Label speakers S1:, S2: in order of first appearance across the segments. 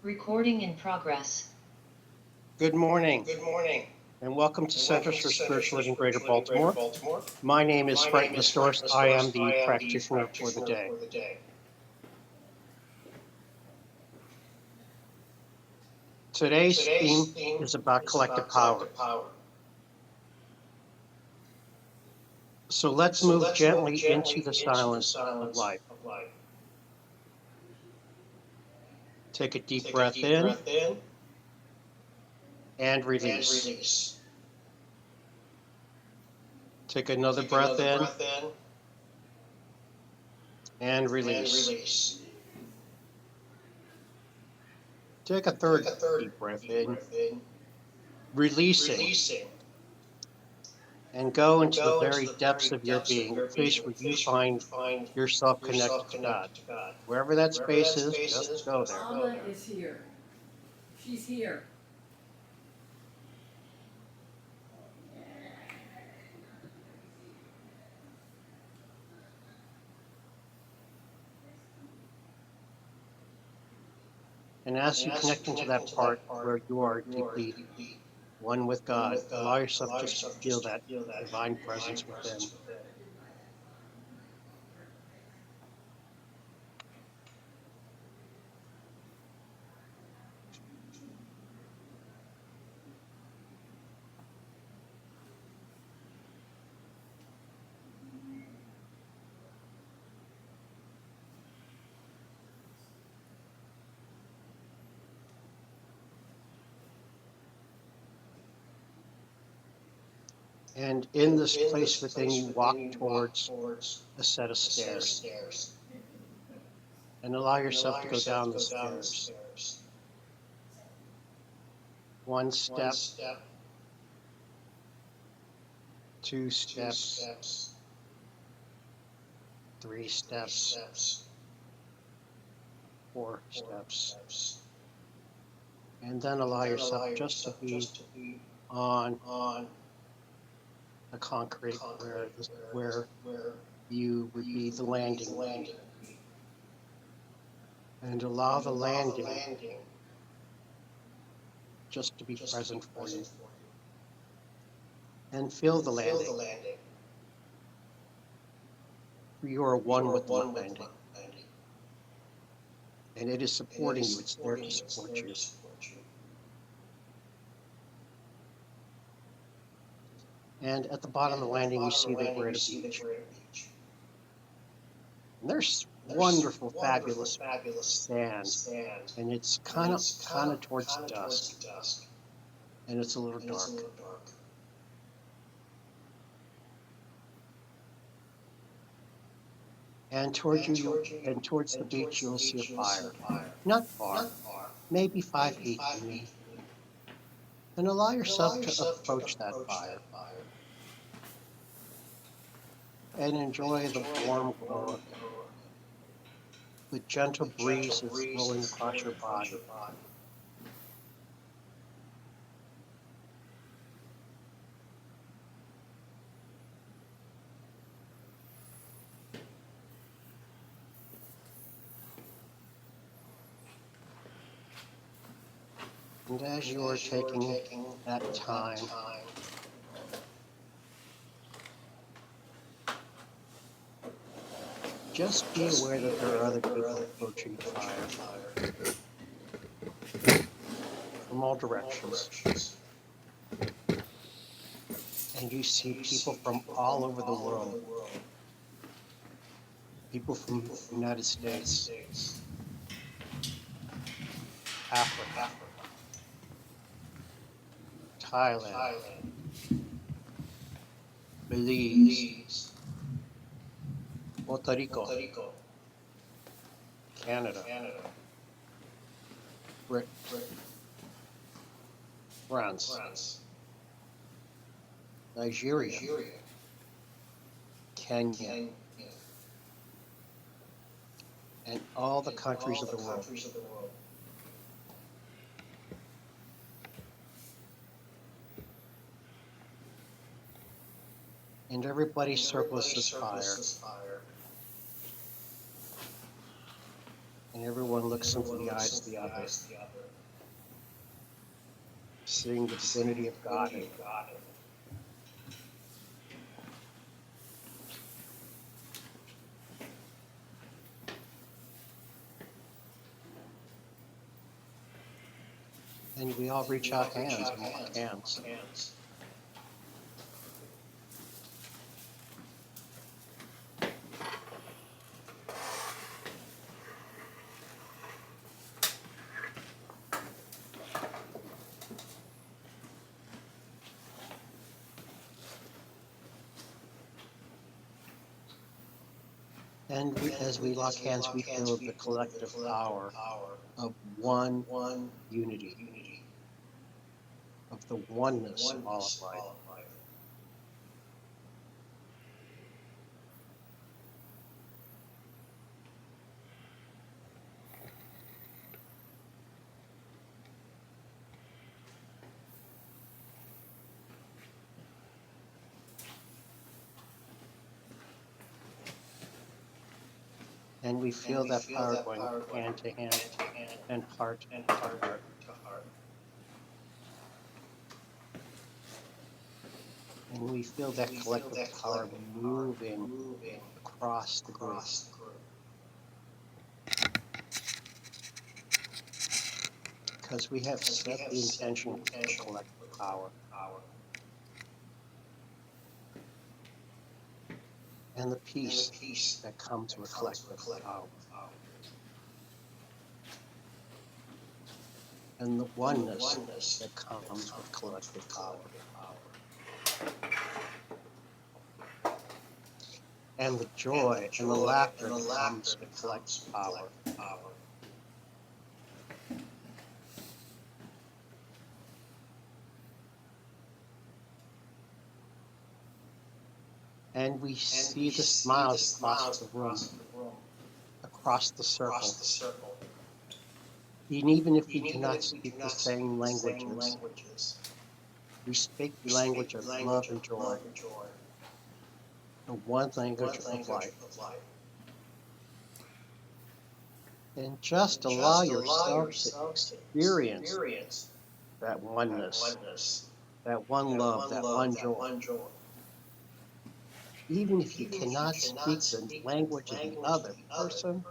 S1: Recording in progress.
S2: Good morning, and welcome to Centers for Spiritual Living Greater Baltimore. My name is Frank Mastoris. I am the practitioner for the day. Today's theme is about collective power. So let's move gently into the silence of life. Take a deep breath in and release. Take another breath in and release. Take a third deep breath in, releasing, and go into the very depths of your being, a place where you find yourself connected to God. Wherever that space is, just go there.
S3: Chandra is here. She's here.
S2: And as you connect into that part where you are deeply one with God, allow yourself just to feel that divine presence within. And in this place within you, walk towards a set of stairs. And allow yourself to go down the stairs. One step, two steps, three steps, four steps. And then allow yourself just to be on the concrete where you would be the landing. And allow the landing just to be present for you. And feel the landing. You are one with the landing. And it is supporting you. It's there to support you. And at the bottom of the landing, you see that we're at a beach. And there's wonderful, fabulous sand. And it's kind of towards dusk. And it's a little dark. And towards the beach, you'll see a fire. Not far, maybe 5 feet from you. And allow yourself to approach that fire. And enjoy the warm glow, the gentle breeze that's blowing across your body. And as you are taking that time, just be aware that there are other people approaching the fire from all directions. And you see people from all over the world. People from the United States, Africa, Thailand, Belize, Puerto Rico, Canada, Britain, France, Nigeria, Kenya, and all the countries of the world. And everybody circles this fire. And everyone looks into the eyes of the other, seeing the divinity of God in them. And we all reach out hands and lock hands. And as we lock hands, we feel the collective power of one unity, of the oneness of all of life. And we feel that power going hand to hand and heart to heart. And we feel that collective power moving across the group. Because we have set the intention for collective power. And the peace that comes with collective power. And the oneness that comes with collective power. And the joy and the laughter that comes with collective power. And we see the smiles across the room, across the circle. And even if we do not speak the same languages, we speak the language of love and joy, the one language of life. And just allow yourself to experience that oneness, that one love, that one joy. Even if you cannot speak the language of the other person,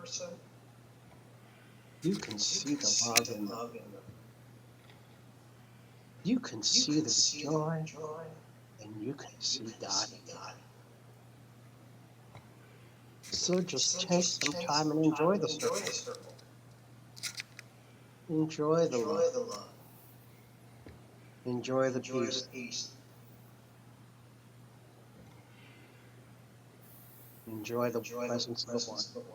S2: you can see the love in them. You can see their joy, and you can see God in them. So just take some time and enjoy the circle. Enjoy the love. Enjoy the peace. Enjoy the presence of the one.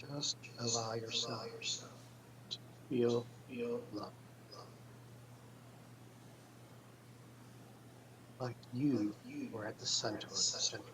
S2: Just allow yourself to feel love. Like you were at the center of the circle.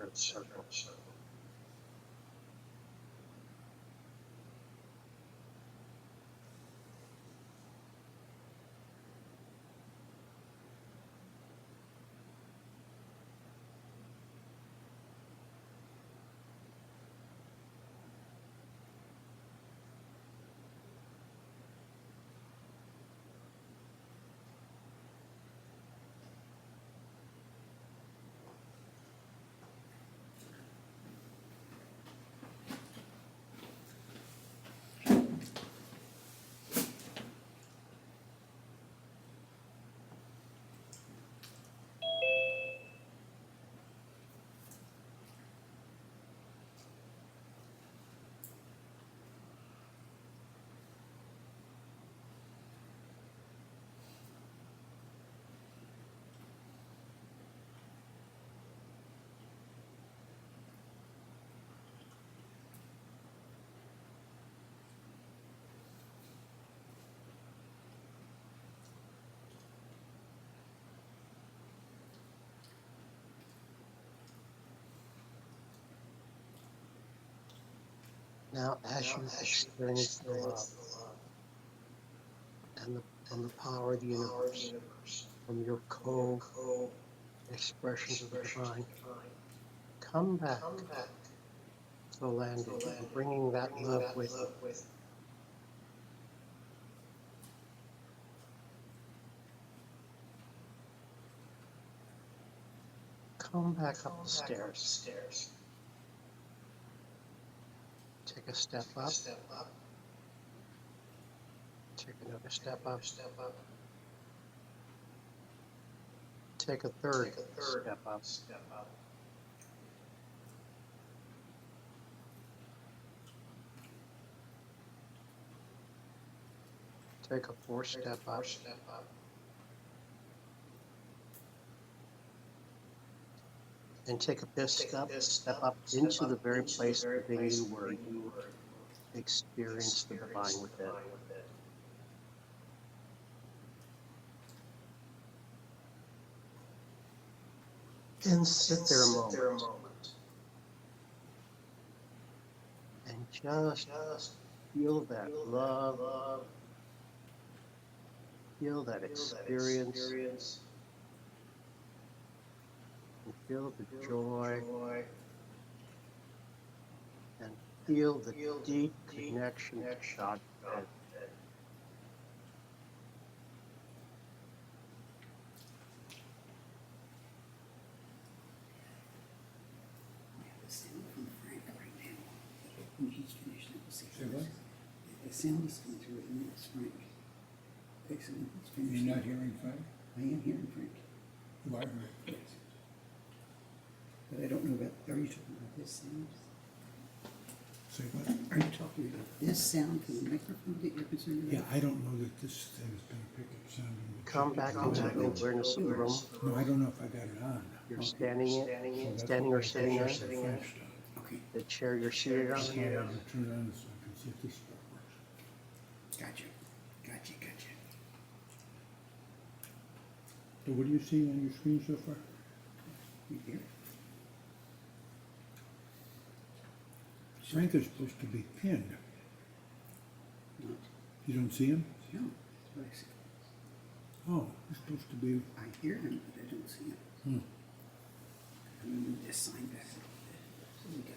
S2: Now, as you experience the love and the power of the universe from your co-expressions of the divine, come back to the landing, bringing that love with you. Come back up the stairs. Take a step up. Take another step up. Take a third step up. Take a fourth step up. And take a fifth step up into the very place within you where you experience the divine within. And sit there a moment and just feel that love, feel that experience, and feel the joy, and feel the deep connection to God within.
S4: The sound from Frank right now. When he's finished, we'll see. The sound is coming through right now. It's Frank. Okay, so when he's finished.
S5: You're not hearing Frank?
S4: I am hearing Frank.
S5: You are hearing.
S4: Yes. But I don't know about, are you talking about this sound?
S5: Say what?
S4: Are you talking about this sound from the microphone that you're concerned about?
S5: Yeah, I don't know that this thing is gonna pick up sound.
S2: Come back into the awareness of the room.
S5: No, I don't know if I got it on.
S2: You're
S4: Okay.
S2: standing
S5: So that's
S2: standing
S5: what
S2: or
S5: I
S2: sitting in,
S5: just refreshed on.
S4: Okay,
S2: the chair you're seated on.
S5: That's why I had to turn it on so I can see if this stuff works.
S4: gotcha.
S5: So what do you see on your screen so far?
S4: You hear?
S5: Frank is supposed to be pinned.
S4: Not,
S5: You don't see him?
S4: no, that's what I see.
S5: Oh, he's supposed to be,
S4: I hear him, but I don't see him.
S5: hmm.
S4: I'm gonna move this sign back a little bit. So we get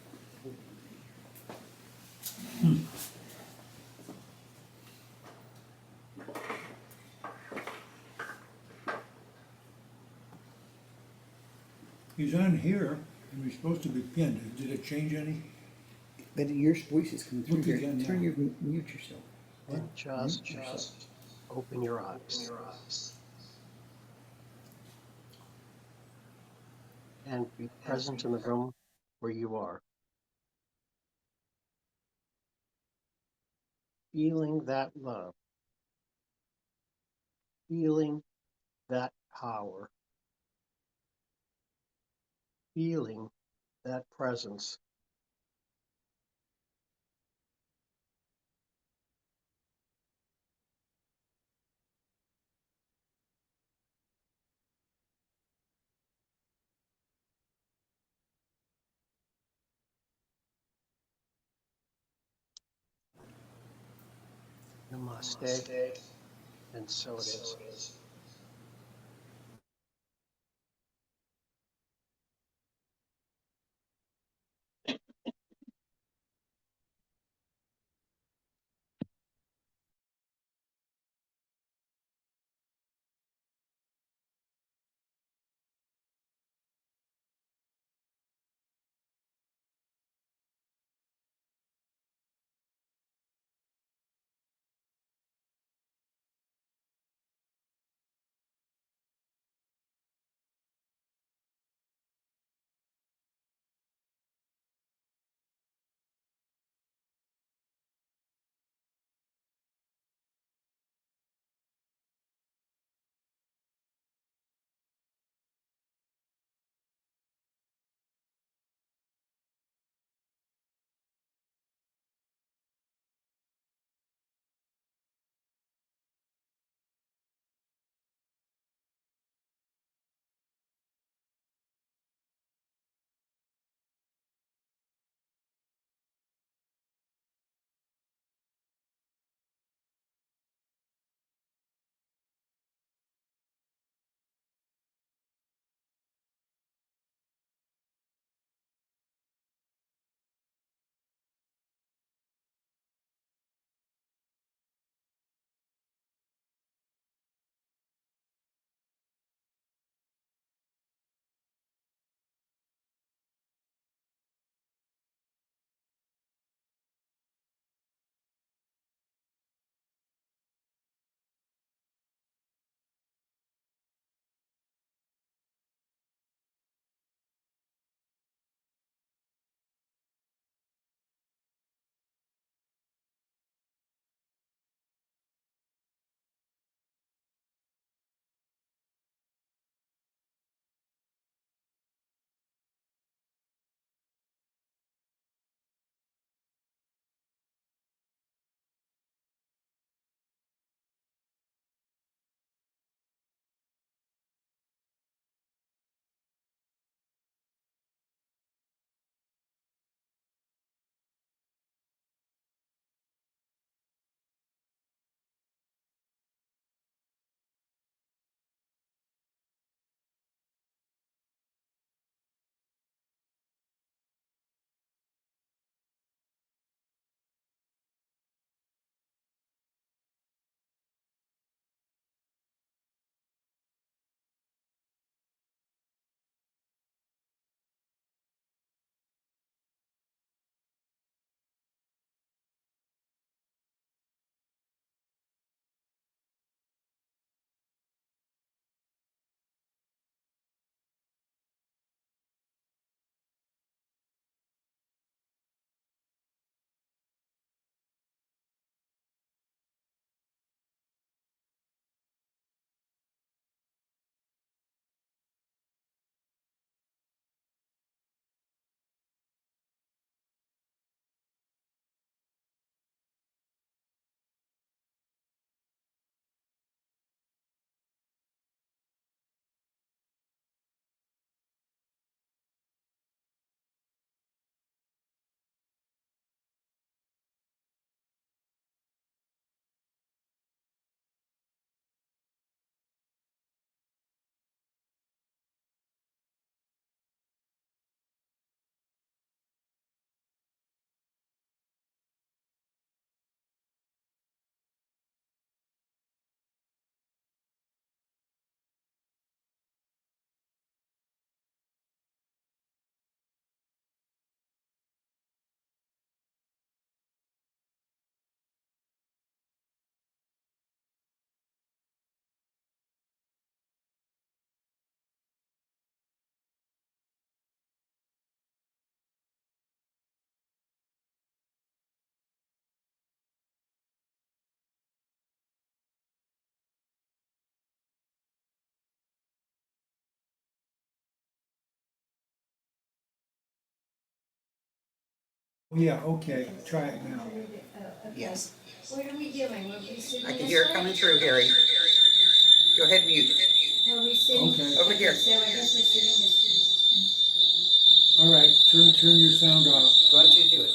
S4: over
S5: He's on here, and he's supposed to be pinned. Did it change any?
S4: But your voice is coming through
S5: Look
S4: here.
S5: again
S4: Turn
S5: now.
S4: your, mute yourself.
S2: And just open your eyes. And be present in the room where you are. Feeling that love. Feeling that power. Feeling that presence. Namaste. And so it is.
S5: Yeah, okay, try it now.
S6: Yes,
S3: What are we doing? Are we sitting
S6: I can
S3: this
S6: hear it
S3: way?
S6: coming through, Harry. Go ahead, mute.
S3: Are we sitting?
S5: Okay.
S6: Over here.
S3: So I guess we're sitting this
S5: All right, turn your sound off.
S6: Go ahead and do it.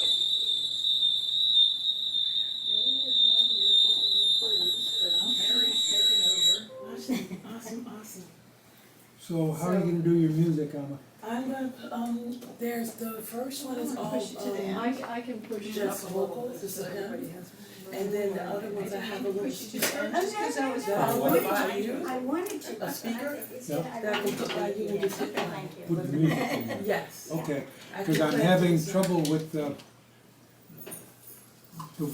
S4: Awesome, awesome.
S5: So how are you gonna do your music, Alma?
S4: I'm gonna, there's, the first one is all,
S3: I can push it up
S4: just
S3: a little
S4: vocals,
S3: bit.
S4: just a hymn. And then the other ones I have a little speaker.
S3: Because I was
S4: That I'll put by you.
S7: I wanted to.
S4: A speaker?
S5: Yeah.
S4: That I can put by you and just hit play.
S5: Put the music in there.
S4: Yes.
S5: Okay,
S4: I
S5: because
S4: can
S5: I'm
S4: play
S5: having
S4: this.
S5: trouble with the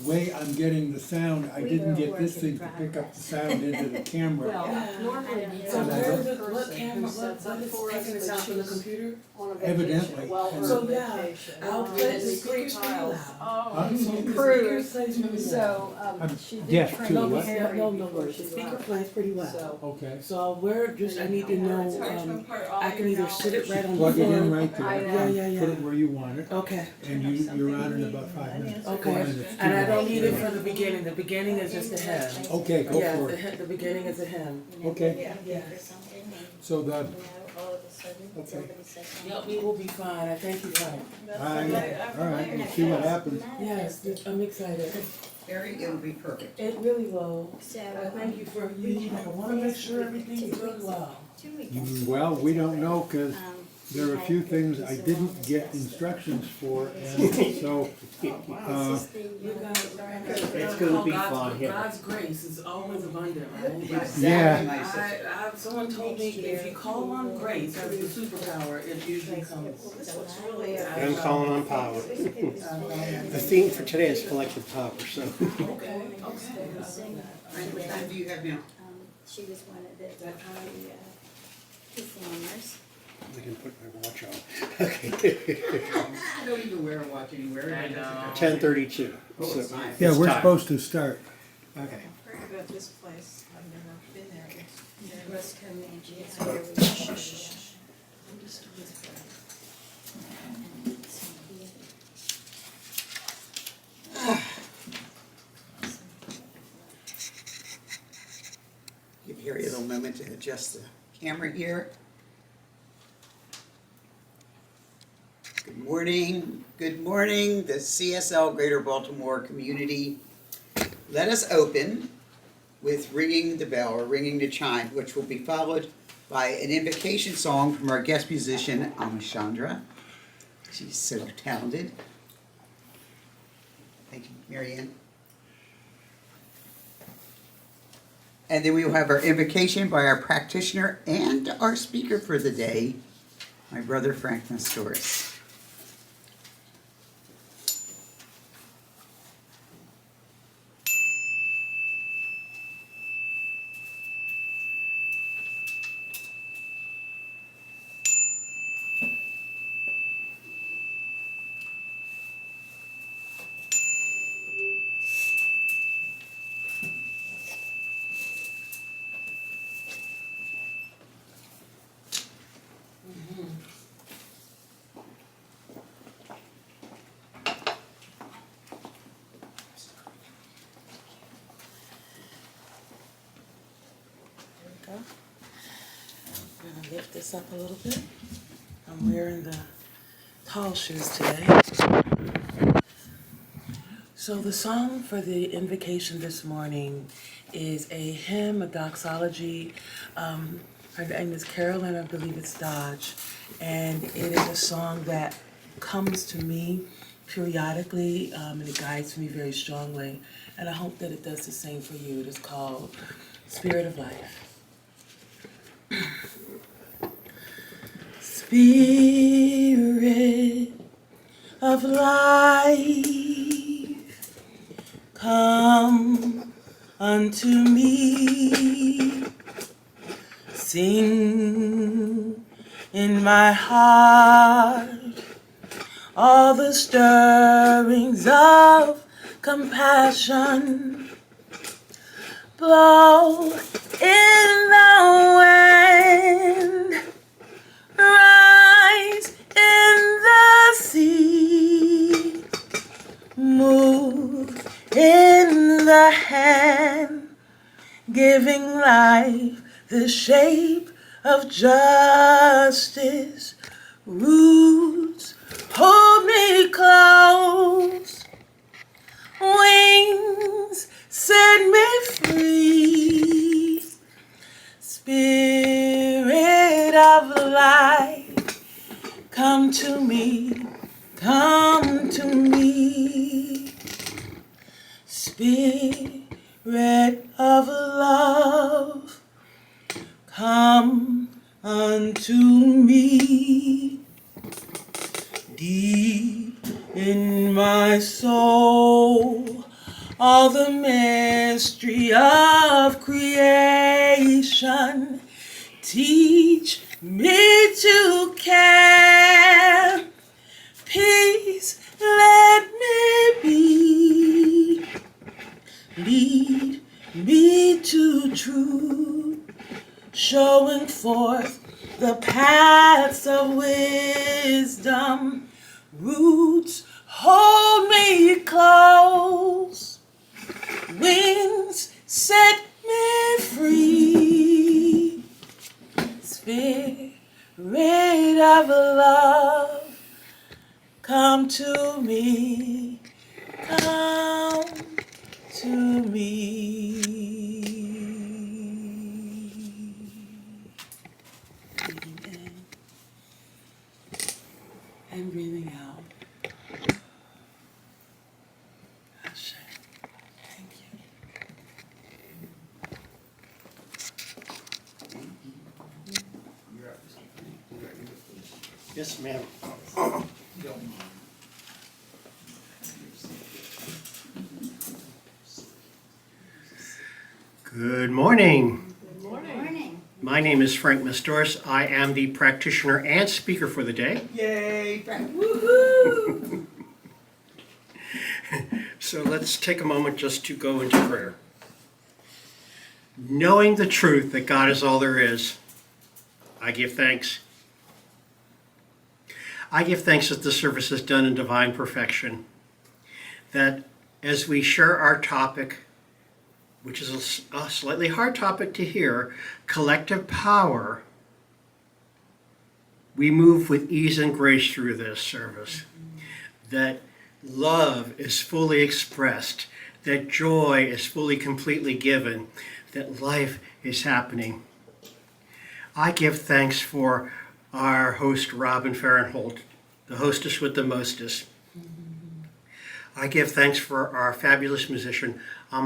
S5: way I'm getting the sound. I didn't get this thing to pick up the sound into the camera.
S3: Well, normally it's
S4: So
S5: And I
S4: where
S5: don't-
S4: the, what camera, what is taking the sound from the computer?
S5: Evidently.
S4: So yeah, I'll play the speakers pretty loud.
S3: Oh,
S4: So the speaker
S3: cruise.
S4: plays really loud.
S3: So,
S5: I'm
S3: she did
S5: deaf
S3: train
S5: too,
S4: No,
S5: what?
S3: Harry
S4: no
S3: before
S4: worries,
S3: she
S4: the speaker
S3: left.
S4: plays pretty loud.
S3: So,
S5: Okay.
S4: So I'll wear, just, I need to know, I can either sit it right on the
S5: Plug it in
S4: floor.
S5: right
S3: I
S5: there.
S3: know.
S4: Yeah,
S5: Put it where you want it,
S4: Okay,
S5: and you're on in about 5 minutes. 4
S4: okay,
S5: minutes,
S4: and I
S5: 2
S4: don't need it
S5: minutes.
S4: for the beginning is just a hymn.
S5: Okay, go
S4: Yeah,
S5: for
S4: the,
S5: it.
S4: the beginning is a hymn.
S5: Okay,
S4: Yeah.
S5: so the,
S7: All of a sudden,
S5: Okay.
S7: somebody says something.
S4: Yep, we will be fine, I thank you, Frank.
S5: all right, we'll see what happens.
S4: Yes, I'm excited.
S6: Very, it'll be perfect.
S4: It really will.
S7: So,
S4: I thank you for, I wanna make sure everything's going well.
S7: 2 weeks.
S5: Well, we don't know, because
S7: Um,
S5: there are a few things I didn't get instructions for, and so,
S4: You guys are.
S8: It's gonna be fun, yeah.
S4: God's grace is always abundant, right?
S6: Exactly, my sister.
S4: Someone told me if you call on grace as the superpower, it usually comes.
S8: I'm calling on power. The theme for today is collective power, so.
S4: Okay.
S6: Frank, what time do you have now?
S7: She was one of the performers.
S8: I can put my watch on. Okay.
S6: I don't even wear a watch anywhere. I know.
S8: 10:32. So
S5: yeah,
S8: it's
S5: we're
S8: time.
S5: supposed to start.
S8: Okay.
S9: Heard about this place, I've never been there.
S7: Roscoe Mansion is where we
S6: Give Harry a little moment to adjust the camera here. Good morning, the CSL Greater Baltimore community. Let us open with ringing the bell or ringing the chime, which will be followed by an invocation song from our guest musician, Chandra. She's so talented. Thank you, Mary Ann. And then we will have our invocation by our practitioner and our speaker for the day, my brother Frank Mastoris.
S4: Go. I'm gonna lift this up a little bit. I'm wearing the tall shoes today. So the song for the invocation this morning is a hymn, a doxology. Her name is Carolyn, I believe it's Dodge, and it is a song that comes to me periodically, and it guides me very strongly, and I hope that it does the same for you. It is called Spirit of Life. Spirit of life, come unto me, sing in my heart all the stirrings of compassion, blow in the wind, rise in the sea, move in the hand, giving life the shape of justice, roots hold me close, wings set me free, spirit to me, come to me, Spirit of love, come unto me. Deep in my soul, all the mystery of creation, teach me to care. Peace, let me be. Lead me to truth, showing forth the paths of wisdom. Roots hold me close, wings set me free. Spirit of love, come to me, come to me. Breathing in and breathing out. Ashe. Thank you.
S8: Yes, ma'am. Good morning.
S7: Good morning.
S8: My name is Frank Mastoris. I am the practitioner and speaker for the day.
S6: Yay, Frank.
S4: Woohoo!
S8: So let's take a moment just to go into prayer. Knowing the truth that God is all there is, I give thanks. I give thanks that the service is done in divine perfection. That as we share our topic, which is a slightly hard topic to hear, collective power, we move with ease and grace through this service. That love is fully expressed, that joy is fully, completely given, that life is happening. I give thanks for our host, Robin Farrenholt, the hostess with the mostest. I give thanks for our fabulous musician,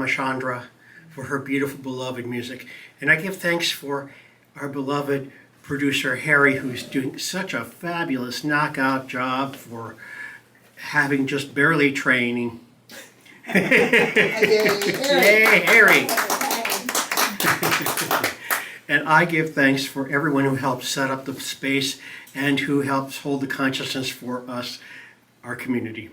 S8: Chandra, for her beautiful, beloved music. And I give thanks for our beloved producer, Harry, who's doing such a fabulous knockout job for having just barely training. Yay, Harry! And I give thanks for everyone who helped set up the space and who helps hold the consciousness for us, our community.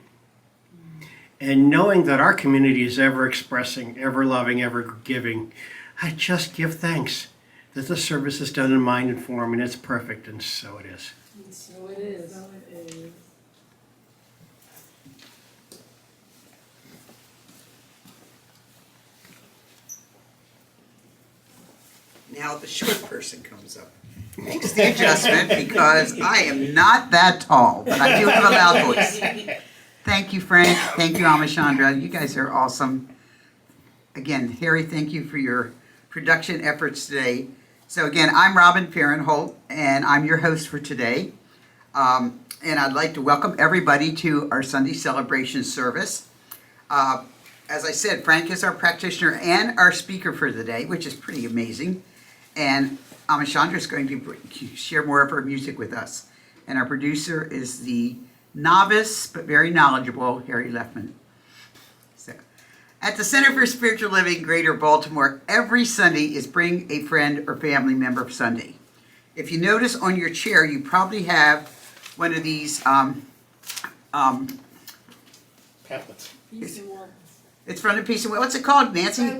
S8: And knowing that our community is ever expressing, ever loving, ever giving, I just give thanks that the service is done in mind and form, and it's perfect, and so it is.
S4: So it is.
S9: So it is.
S6: Now the short person comes up. Makes the adjustment because I am not that tall, but I do have a loud voice. Thank you, Frank. Thank you, Chandra. You guys are awesome. Again, Harry, thank you for your production efforts today. So again, I'm Robin Farrenholt, and I'm your host for today. And I'd like to welcome everybody to our Sunday celebration service. As I said, Frank is our practitioner and our speaker for the day, which is pretty amazing. And Chandra is going to share more of her music with us. And our producer is the novice but very knowledgeable Harry Leffman. So, at the Center for Spiritual Living, Greater Baltimore, every Sunday is Bring a Friend or Family Member Sunday. If you notice on your chair, you probably have one of these
S8: Pamphlets.
S6: it's from the Peace and Wellness. What's it called, Nancy?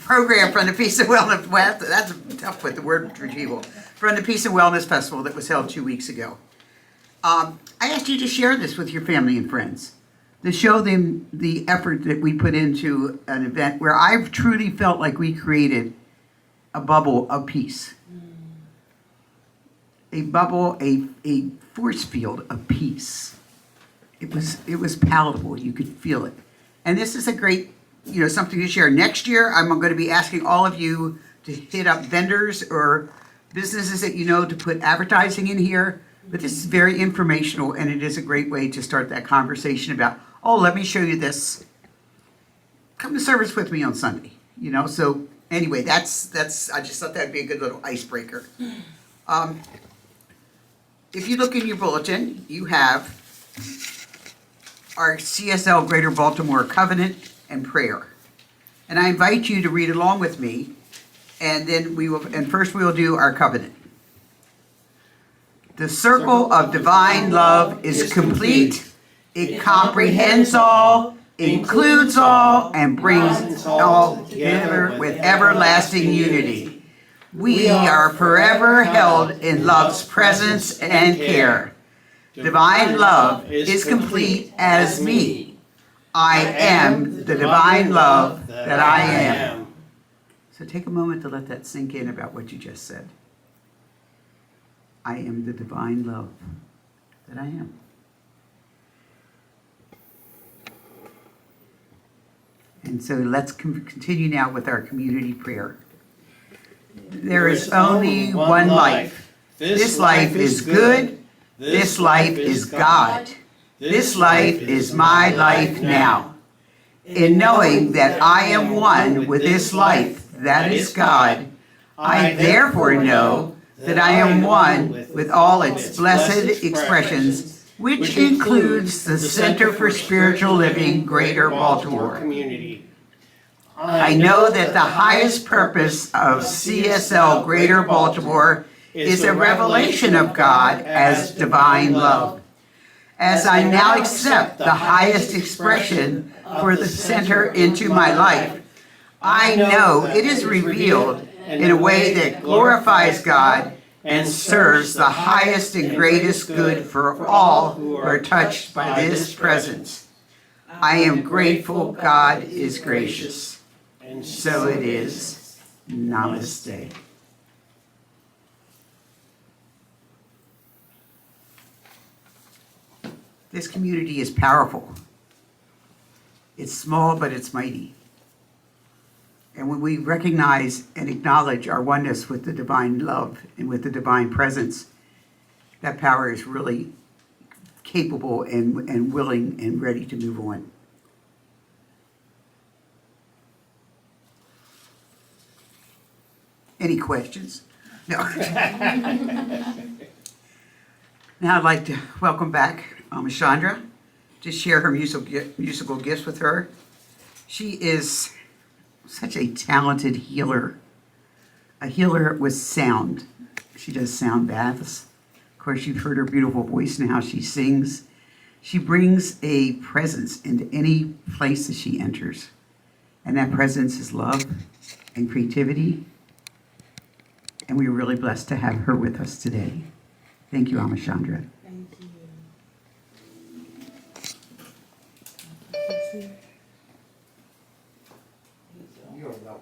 S7: Program.
S6: From the Peace and Wellness. Well, that's tough with the word retrieval. From the Peace and Wellness Festival that was held 2 weeks ago. I asked you to share this with your family and friends, to show them the effort that we put into an event where I've truly felt like we created a bubble of peace. A bubble, a force field of peace. It was palatable. You could feel it. And this is a great, something to share. Next year, I'm going to be asking all of you to hit up vendors or businesses that you know to put advertising in here But this is very informational, and it is a great way to start that conversation about, oh, let me show you this. Come to service with me on Sunday, you know? So anyway, that's I just thought that'd be a good little icebreaker. If you look in your bulletin, you have our CSL Greater Baltimore Covenant and Prayer. And I invite you to read along with me, and then first we will do our covenant. The circle of divine love is complete. It comprehends all, includes all, and brings all together with everlasting unity. We are forever held in love's presence and care. Divine love is complete as me. I am the divine love that I am. So take a moment to let that sink in about what you just said. I am the divine love that I am. And so let's continue now with our community prayer. There is only one life. This life is good. This life is God. This life is my life now. In knowing that I am one with this life, that is God, I therefore know that I am one with all its blessed expressions, which includes the Center for Spiritual Living Greater Baltimore.
S8: Community.
S6: I know that the highest purpose of CSL Greater Baltimore is a revelation of God as divine love. As I now accept the highest expression for the center into my life, I know it is revealed in a way that glorifies God and serves the highest and greatest good for all who are touched by this presence. I am grateful God is gracious. And so it is. Namaste. This community is powerful. It's small, but it's mighty. And when we recognize and acknowledge our oneness with the divine love and with the divine presence, that power is really capable and willing and ready to move on. Any questions? No. Now I'd like to welcome back Chandra to share her musical gifts with her. She is such a talented healer, a healer with sound. She does sound baths. Of course, you've heard her beautiful voice and how she sings. She brings a presence into any place that she enters. And that presence is love and creativity. And we're really blessed to have her with us today. Thank you, Chandra.
S4: Thank you.
S6: You're welcome.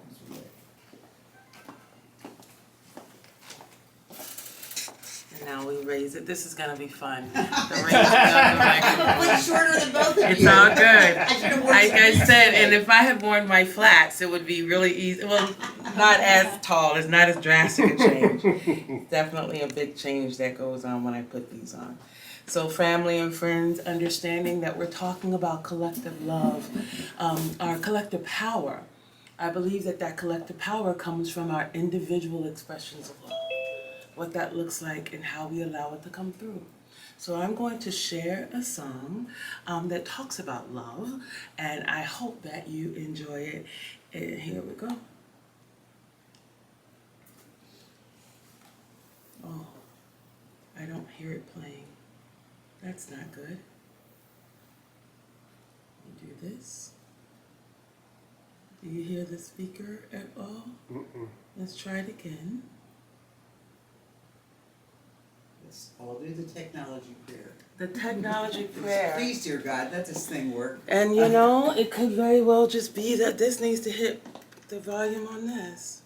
S4: And now we raise it. This is gonna be fun. The raising of the microphone.
S7: It's shorter than both of you.
S4: It's all good.
S7: I should have worn
S4: Like I
S7: something.
S4: said, and if I had worn my flats, it would be really easy. Well, not as tall. It's not as drastic a change. It's definitely a big change that goes on when I put these on. So family and friends, understanding that we're talking about collective love, our collective power. I believe that that collective power comes from our individual expressions of love, what that looks like and how we allow it to come through. So I'm going to share a song that talks about love, and I hope that you enjoy it. And here we go. Oh, I don't hear it playing. That's not good. Let me do this. Do you hear the speaker at all?
S8: Mm-mm.
S4: Let's try it again.
S6: I'll do the technology prayer.
S4: The technology prayer.
S6: Please, dear God, let this thing work.
S4: And you know, it could very well just be that this needs to hit the volume on this.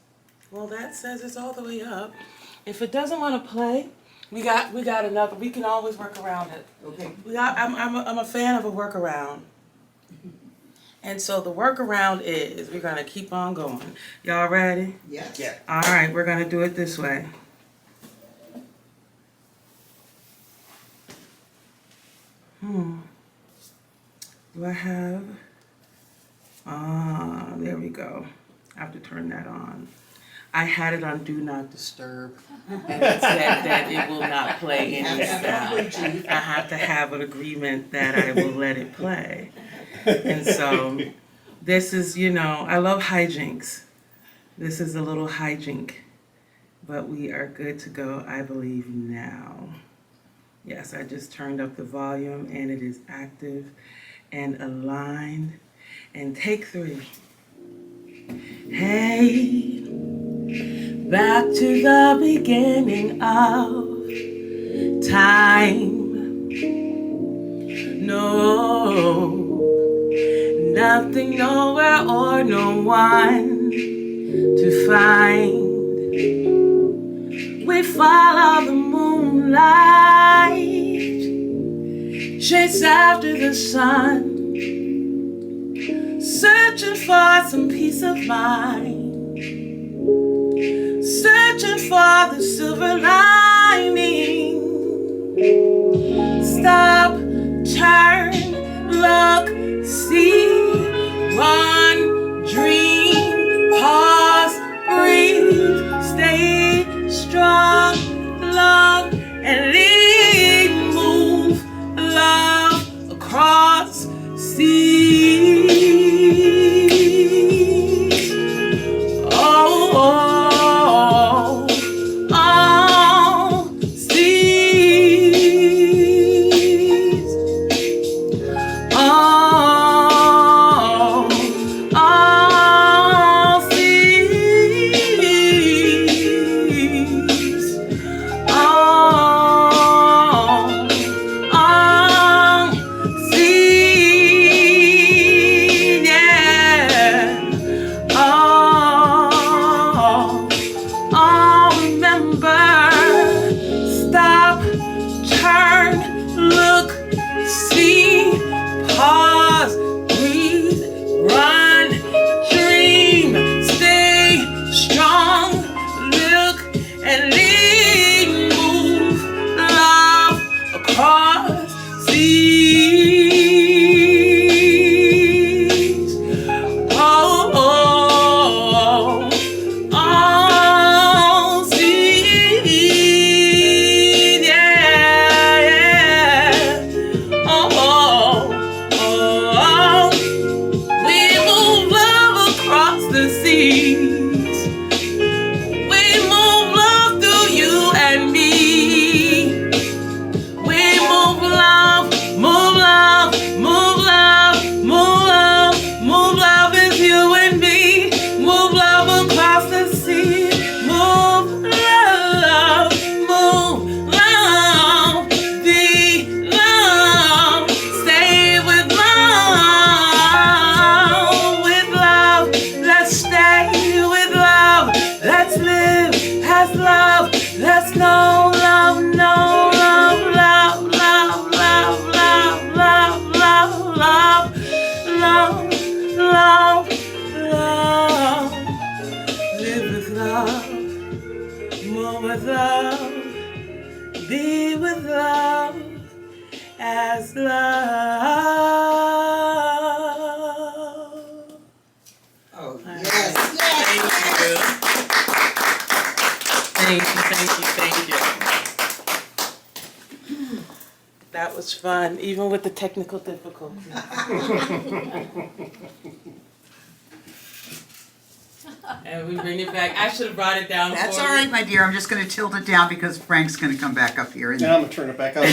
S4: Well, that says it's all the way up. If it doesn't want to play, we got another. We can always work around it.
S6: Okay.
S4: I'm a fan of a workaround. And so the workaround is we're gonna keep on going. Y'all ready?
S6: Yes.
S8: Yeah.
S4: All right, we're gonna do it this way. Do I have? There we go. I have to turn that on. I had it on Do Not Disturb, and it said that it will not play any sound. I have to have an agreement that I will let it play. And so, this is, I love hijinks. This is a little hijink, but we are good to go, I believe, now. Yes, I just turned up the volume, and it is active and aligned. And take 3. Hey, back to the beginning of time. No, nothing, nowhere, or no one to find. We follow the moonlight, chase after the sun, searching for some peace of mind, searching for the silver lining. Stop, turn, look, see, run, dream, pause, breathe, stay strong, love, and lead, move, love across seas. That was fun, even with the technical difficulties. And we bring it back. I should have brought it down.
S6: That's all right, my dear. I'm just going to tilt it down because Frank's going to come back up here.
S8: Now I'm going to turn it back up.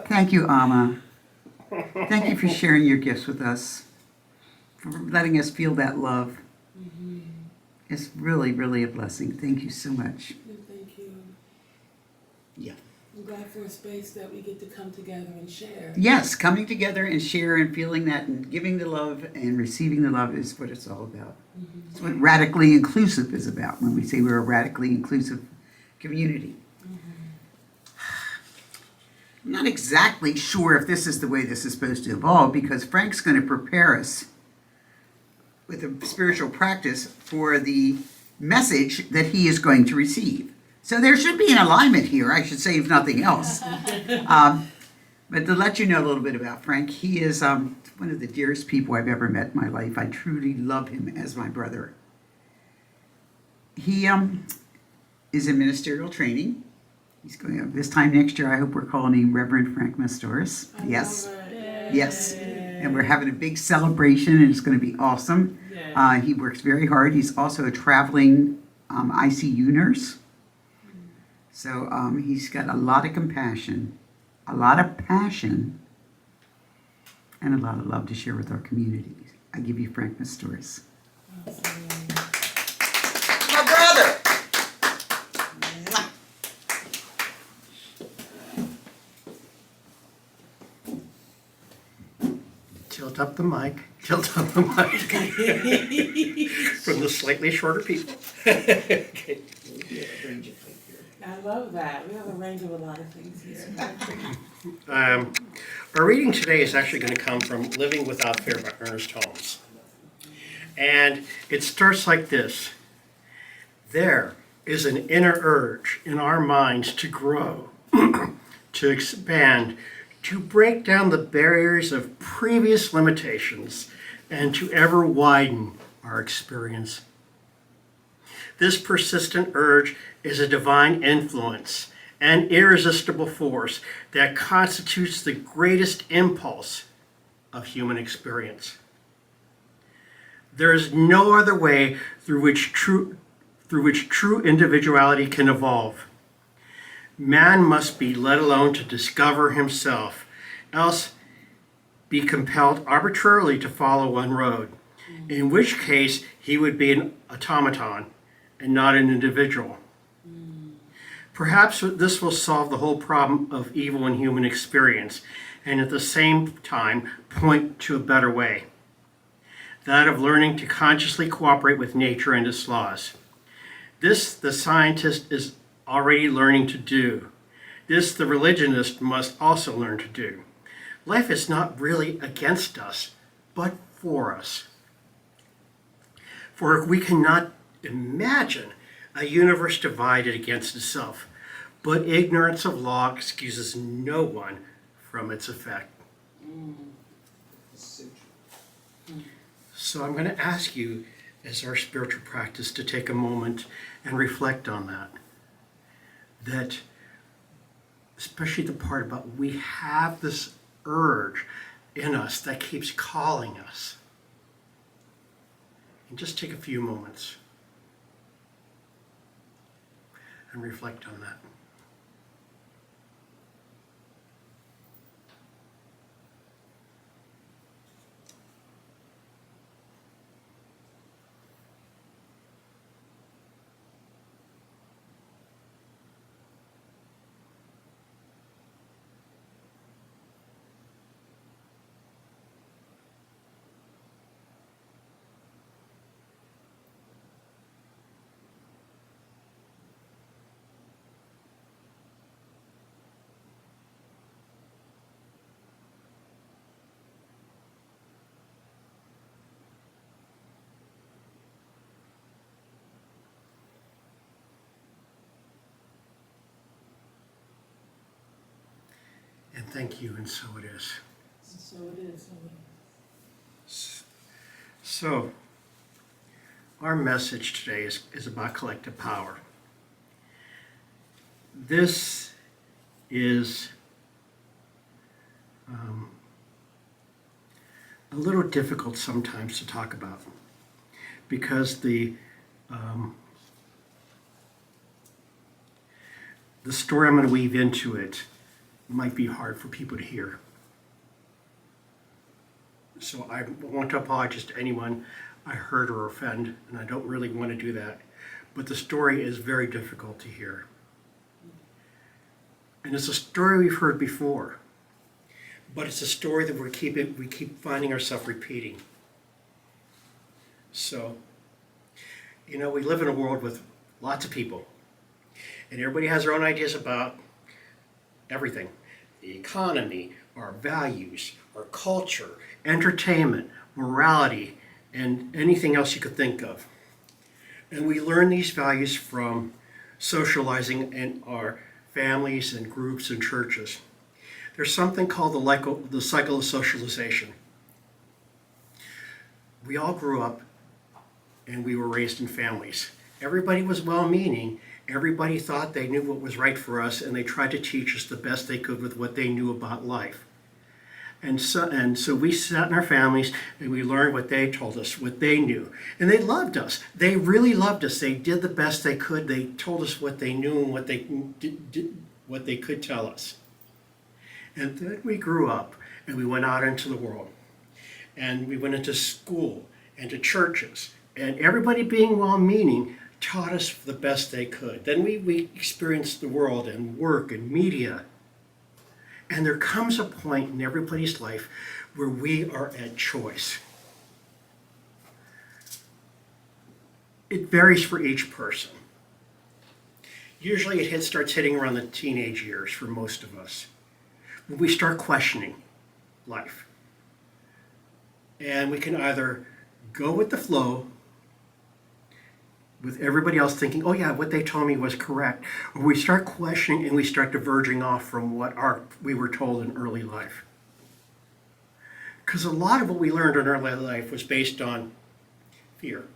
S6: Thank you, Amma. Thank you for sharing your gifts with us, for letting us feel that love.
S4: Mm-hmm.
S6: It's really, really a blessing. Thank you so much.
S4: Thank you.
S6: Yeah.
S4: I'm glad for a space that we get to come together and share.
S6: Yes, coming together and share and feeling that and giving the love and receiving the love is what it's all about.
S4: Mm-hmm.
S6: It's what radically inclusive is about when we say we're a radically inclusive community. I'm not exactly sure if this is the way this is supposed to evolve because Frank's going to prepare us with a spiritual practice for the message that he is going to receive. So there should be an alignment here, I should say, if nothing else. But to let you know a little bit about Frank, he is one of the dearest people I've ever met in my life. I truly love him as my brother. He is in ministerial training. He's going up this time next year. I hope we're calling him Reverend Frank Mastoris. Yes. Yes. And we're having a big celebration, and it's going to be awesome. He works very hard. He's also a traveling ICU nurse. So he's got a lot of compassion, a lot of passion, and a lot of love to share with our community. I give you Frank Mastoris. My brother!
S8: Tilt up the mic. Tilt up the mic. From the slightly shorter people. Okay.
S4: I love that. We have a range of a lot of things here.
S8: Our reading today is actually going to come from Living Without Fear by Ernest Holmes. And it starts like this. There is an inner urge in our minds to grow, to expand, to break down the barriers of previous limitations, and to ever widen our experience. This persistent urge is a divine influence, an irresistible force that constitutes the greatest impulse of human experience. There is no other way through which true individuality can evolve. Man must be let alone to discover himself, else be compelled arbitrarily to follow one road, in which case he would be an automaton and not an individual. Perhaps this will solve the whole problem of evil in human experience, and at the same time point to a better way, that of learning to consciously cooperate with nature and its laws. This the scientist is already learning to do. This the religionist must also learn to do. Life is not really against us, but for us. For we cannot imagine a universe divided against itself, but ignorance of law excuses no one from its effect. So I'm going to ask you, as our spiritual practice, to take a moment and reflect on that. That, especially the part about we have this urge in us that keeps calling us. And just take a few moments and reflect on that. And thank you, and so it is.
S4: So it is.
S8: So, our message today is about collective power. This is a little difficult sometimes to talk about because the story I'm going to weave into it might be hard for people to hear. So I want to apologize to anyone I hurt or offend, and I don't really want to do that. But the story is very difficult to hear. And it's a story we've heard before, but it's a story that we keep finding ourselves repeating. So, we live in a world with lots of people, and everybody has their own ideas about everything. The economy, our values, our culture, entertainment, morality, and anything else you could think of. And we learn these values from socializing in our families and groups and churches. There's something called the cycle of socialization. We all grew up and we were raised in families. Everybody was well-meaning. Everybody thought they knew what was right for us, and they tried to teach us the best they could with what they knew about life. And so we sat in our families and we learned what they told us, what they knew. And they loved us. They really loved us. They did the best they could. They told us what they knew and what they could tell us. And then we grew up and we went out into the world. And we went into school and to churches. And everybody being well-meaning taught us the best they could. Then we experienced the world and work and media. And there comes a point in everybody's life where we are at choice. It varies for each person. Usually it starts hitting around the teenage years for most of us, when we start questioning life. And we can either go with the flow, with everybody else thinking, oh yeah, what they told me was correct, or we start questioning and we start diverging off from what we were told in early life. Because a lot of what we learned in early life was based on fear.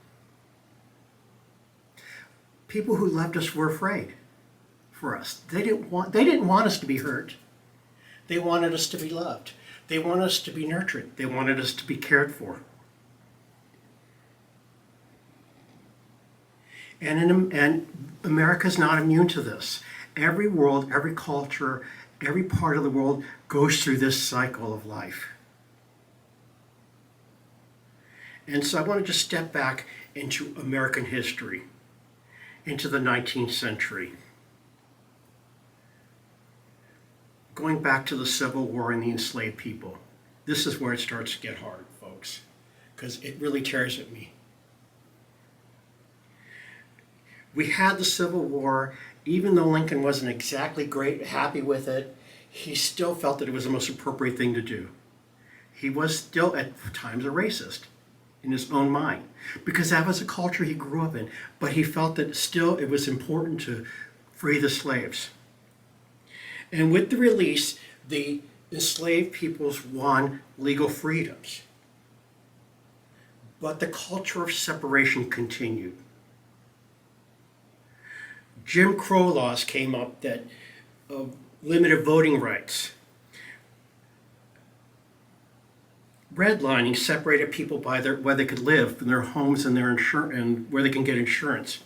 S8: People who loved us were afraid for us. They didn't want us to be hurt. They wanted us to be loved. They wanted us to be nurtured. They wanted us to be cared for. And America's not immune to this. Every world, every culture, every part of the world goes through this cycle of life. And so I want to just step back into American history, into the 19th century. Going back to the Civil War and the enslaved people. This is where it starts to get hard, folks, because it really tears at me. We had the Civil War. Even though Lincoln wasn't exactly happy with it, he still felt that it was the most appropriate thing to do. He was still at times a racist in his own mind, because that was a culture he grew up in, but he felt that still it was important to free the slaves. And with the release, the enslaved peoples won legal freedoms. But the culture of separation continued. Jim Crow laws came up that limited voting rights. Redlining separated people by where they could live, and their homes and their and where they can get insurance.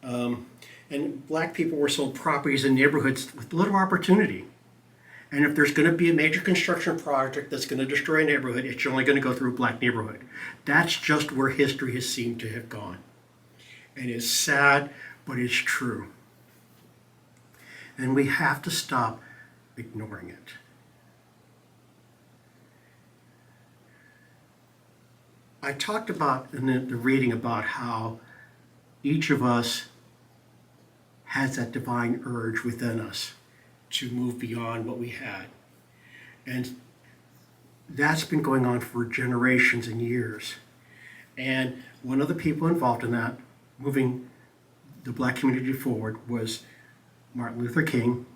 S8: And black people were sold properties in neighborhoods with little opportunity. And if there's going to be a major construction project that's going to destroy a neighborhood, it's only going to go through a black neighborhood. That's just where history has seemed to have gone. And it's sad, but it's true. And we have to stop ignoring it. I talked about in the reading about how each of us has that divine urge within us to move beyond what we had. And that's been going on for generations and years. And one of the people involved in that, moving the black community forward, was Martin Luther King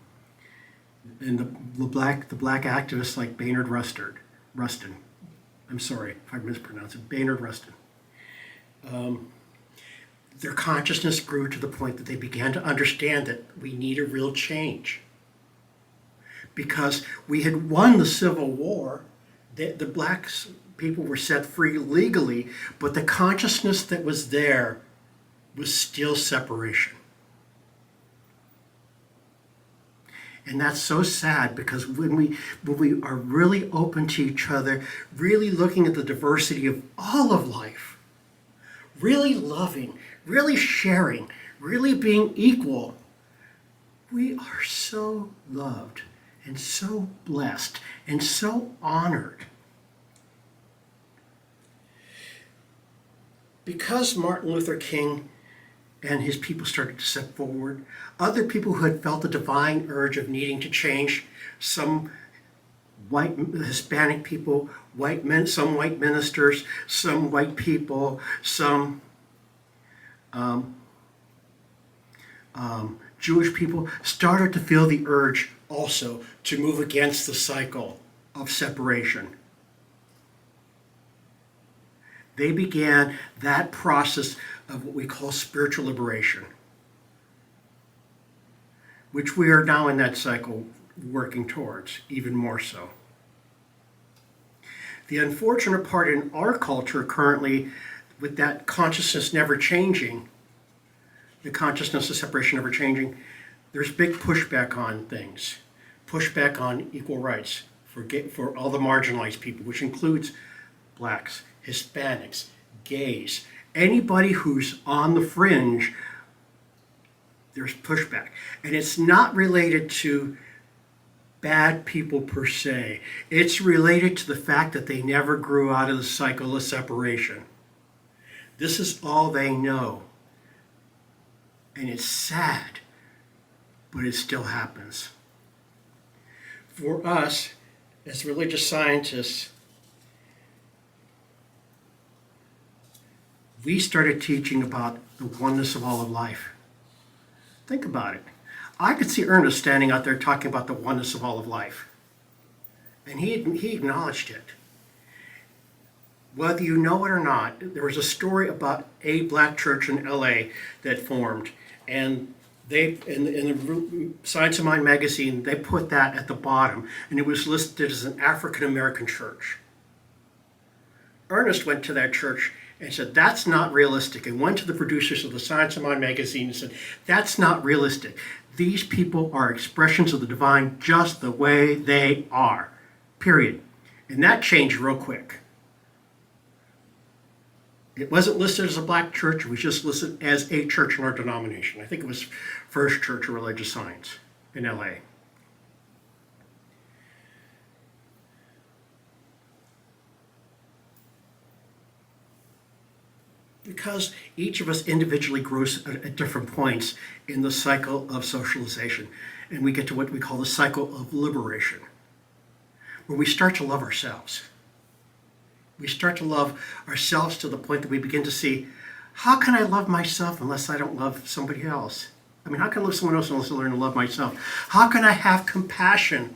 S8: and the black activists like Baynard Rustin. I'm sorry if I mispronounce it, Baynard Rustin. Their consciousness grew to the point that they began to understand that we need a real change. Because we had won the Civil War, the black people were set free legally, but the consciousness that was there was still separation. And that's so sad, because when we are really open to each other, really looking at the diversity of all of life, really loving, really sharing, really being equal, we are so loved and so blessed and so honored. Because Martin Luther King and his people started to step forward, other people who had felt the divine urge of needing to change, some white Hispanic people, some white ministers, some white people, some Jewish people started to feel the urge also to move against the cycle of separation. They began that process of what we call spiritual liberation, which we are now in that cycle working towards, even more so. The unfortunate part in our culture currently, with that consciousness never changing, the consciousness of separation never changing, there's big pushback on things. Pushback on equal rights for all the marginalized people, which includes blacks, Hispanics, gays, anybody who's on the fringe, there's pushback. And it's not related to bad people per se. It's related to the fact that they never grew out of the cycle of separation. This is all they know. And it's sad, but it still happens. For us, as religious scientists, we started teaching about the oneness of all of life. Think about it. I could see Ernest standing out there talking about the oneness of all of life. And he acknowledged it. Whether you know it or not, there was a story about a black church in LA that formed. And they, in the Science of Mind magazine, they put that at the bottom. And it was listed as an African American church. Ernest went to that church and said, that's not realistic. And went to the producers of the Science of Mind magazine and said, that's not realistic. These people are expressions of the divine just the way they are, period. And that changed real quick. It wasn't listed as a black church, it was just listed as a church in our denomination. I think it was First Church of Religious Science in LA. Because each of us individually grows at different points in the cycle of socialization. And we get to what we call the cycle of liberation, where we start to love ourselves. We start to love ourselves to the point that we begin to see, how can I love myself unless I don't love somebody else? I mean, how can I love someone else unless I learn to love myself? How can I have compassion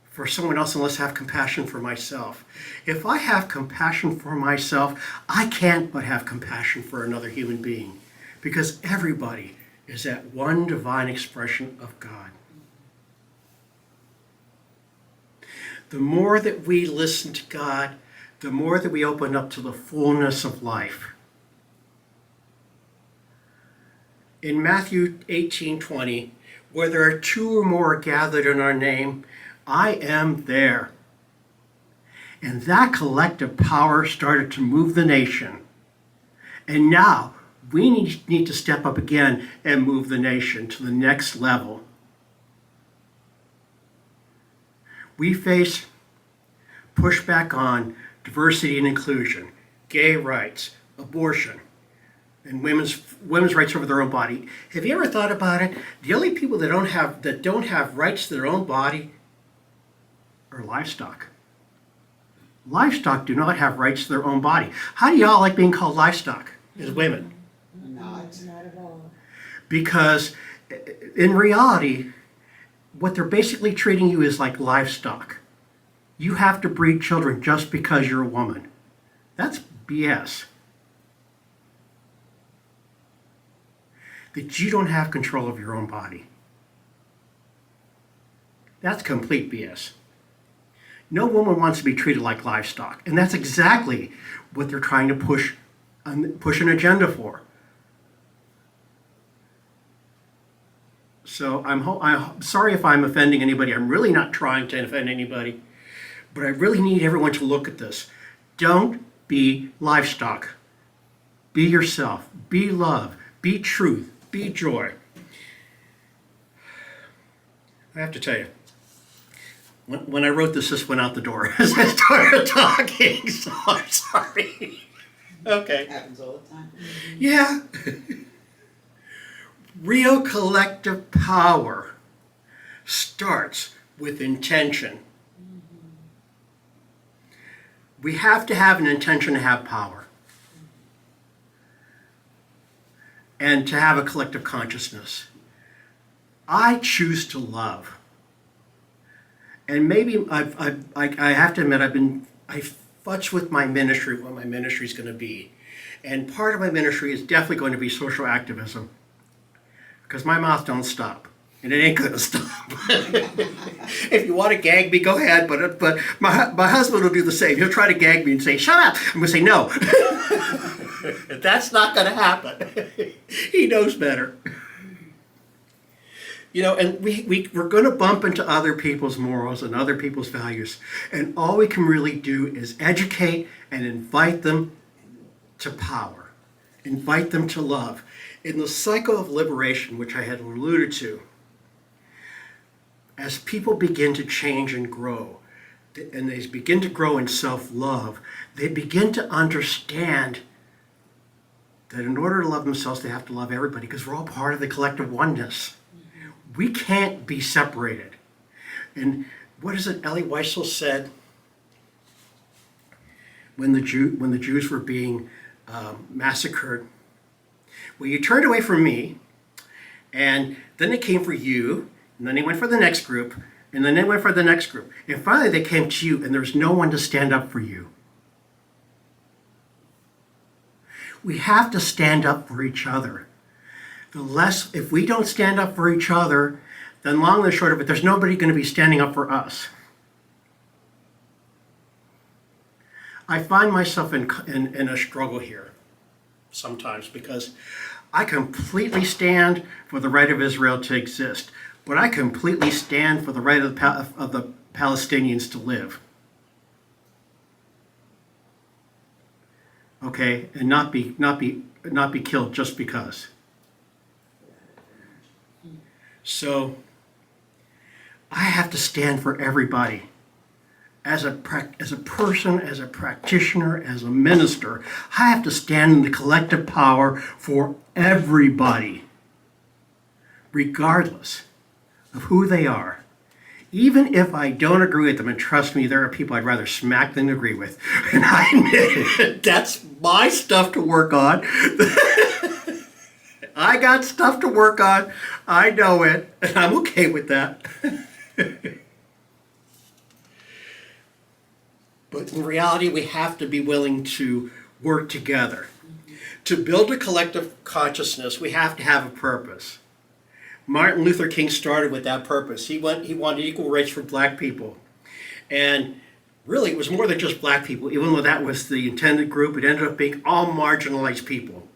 S8: for someone else unless I have compassion for myself? If I have compassion for myself, I can't but have compassion for another human being, because everybody is that one divine expression of God. The more that we listen to God, the more that we open up to the fullness of life. In Matthew 18:20, where there are two or more gathered in our name, I am there. And that collective power started to move the nation. And now we need to step up again and move the nation to the next level. We face pushback on diversity and inclusion, gay rights, abortion, and women's rights over their own body. Have you ever thought about it? The only people that don't have rights to their own body are livestock. Livestock do not have rights to their own body. How do y'all like being called livestock as women?
S6: Not.
S3: Not at all.
S8: Because in reality, what they're basically treating you is like livestock. You have to breed children just because you're a woman. That's BS. That you don't have control of your own body. That's complete BS. No woman wants to be treated like livestock, and that's exactly what they're trying to push an agenda for. So I'm sorry if I'm offending anybody. I'm really not trying to offend anybody, but I really need everyone to look at this. Don't be livestock. Be yourself. Be love. Be truth. Be joy. I have to tell you, when I wrote this went out the door as I started talking, so I'm sorry. Okay.
S6: Happens all the time.
S8: Yeah. Real collective power starts with intention. We have to have an intention to have power. and to have a collective consciousness. I choose to love. And maybe I have to admit, I fudge with my ministry, what my ministry is going to be. And part of my ministry is definitely going to be social activism. Because my mouth don't stop. And it ain't going to stop. If you want to gag me, go ahead. But my husband will do the same. He'll try to gag me and say, shut up. I'm going to say, no. That's not going to happen. He knows better. You know, and we're going to bump into other people's morals and other people's values. And all we can really do is educate and invite them to power. Invite them to love. In the cycle of liberation, which I had alluded to, as people begin to change and grow, and they begin to grow in self-love, they begin to understand that in order to love themselves, they have to love everybody, because we're all part of the collective oneness. We can't be separated. And what is it Elie Wiesel said when the Jews were being massacred? Well, you turned away from me, and then they came for you, and then they went for the next group, and then they went for the next group. And finally they came to you, and there was no one to stand up for you. We have to stand up for each other. If we don't stand up for each other, then long and short of it, there's nobody going to be standing up for us. I find myself in a struggle here sometimes, because I completely stand for the right of Israel to exist, but I completely stand for the right of the Palestinians to live. Okay, and not be killed just because. So I have to stand for everybody. As a person, as a practitioner, as a minister, I have to stand in the collective power for everybody, regardless of who they are. Even if I don't agree with them, and trust me, there are people I'd rather smack than agree with. And I admit it, that's my stuff to work on. I got stuff to work on. I know it, and I'm okay with that. But in reality, we have to be willing to work together. To build a collective consciousness, we have to have a purpose. Martin Luther King started with that purpose. He wanted equal rights for black people. And really, it was more than just black people. Even though that was the intended group, it ended up being all marginalized people.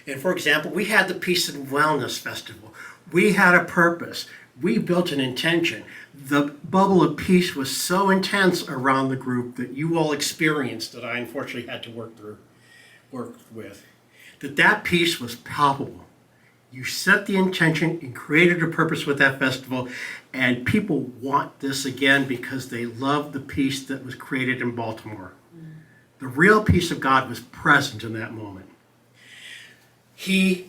S8: And for example, we had the Peace and Wellness Festival. We had a purpose. We built an intention. The bubble of peace was so intense around the group that you all experienced, that I unfortunately had to work with, that peace was palpable. You set the intention and created a purpose with that festival, and people want this again because they love the peace that was created in Baltimore. The real peace of God was present in that moment. He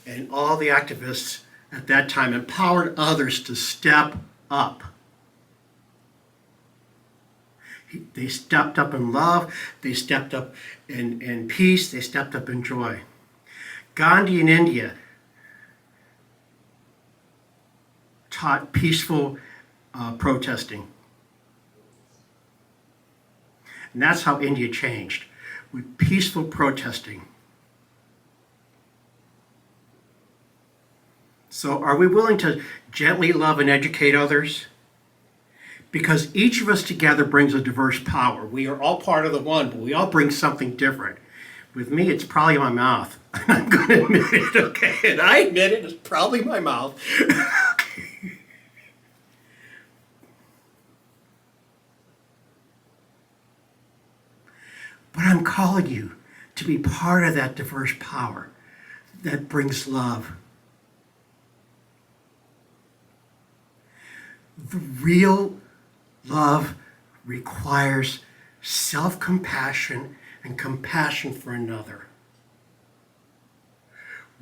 S8: and all the activists at that time empowered others to step up. They stepped up in love, they stepped up in peace, they stepped up in joy. Gandhi in India taught peaceful protesting. And that's how India changed, with peaceful protesting. So are we willing to gently love and educate others? Because each of us together brings a diverse power. We are all part of the one, but we all bring something different. With me, it's probably my mouth. I'm going to admit it, okay? And I admit it, it's probably my mouth. Okay. But I'm calling you to be part of that diverse power that brings love. The real love requires self-compassion and compassion for another.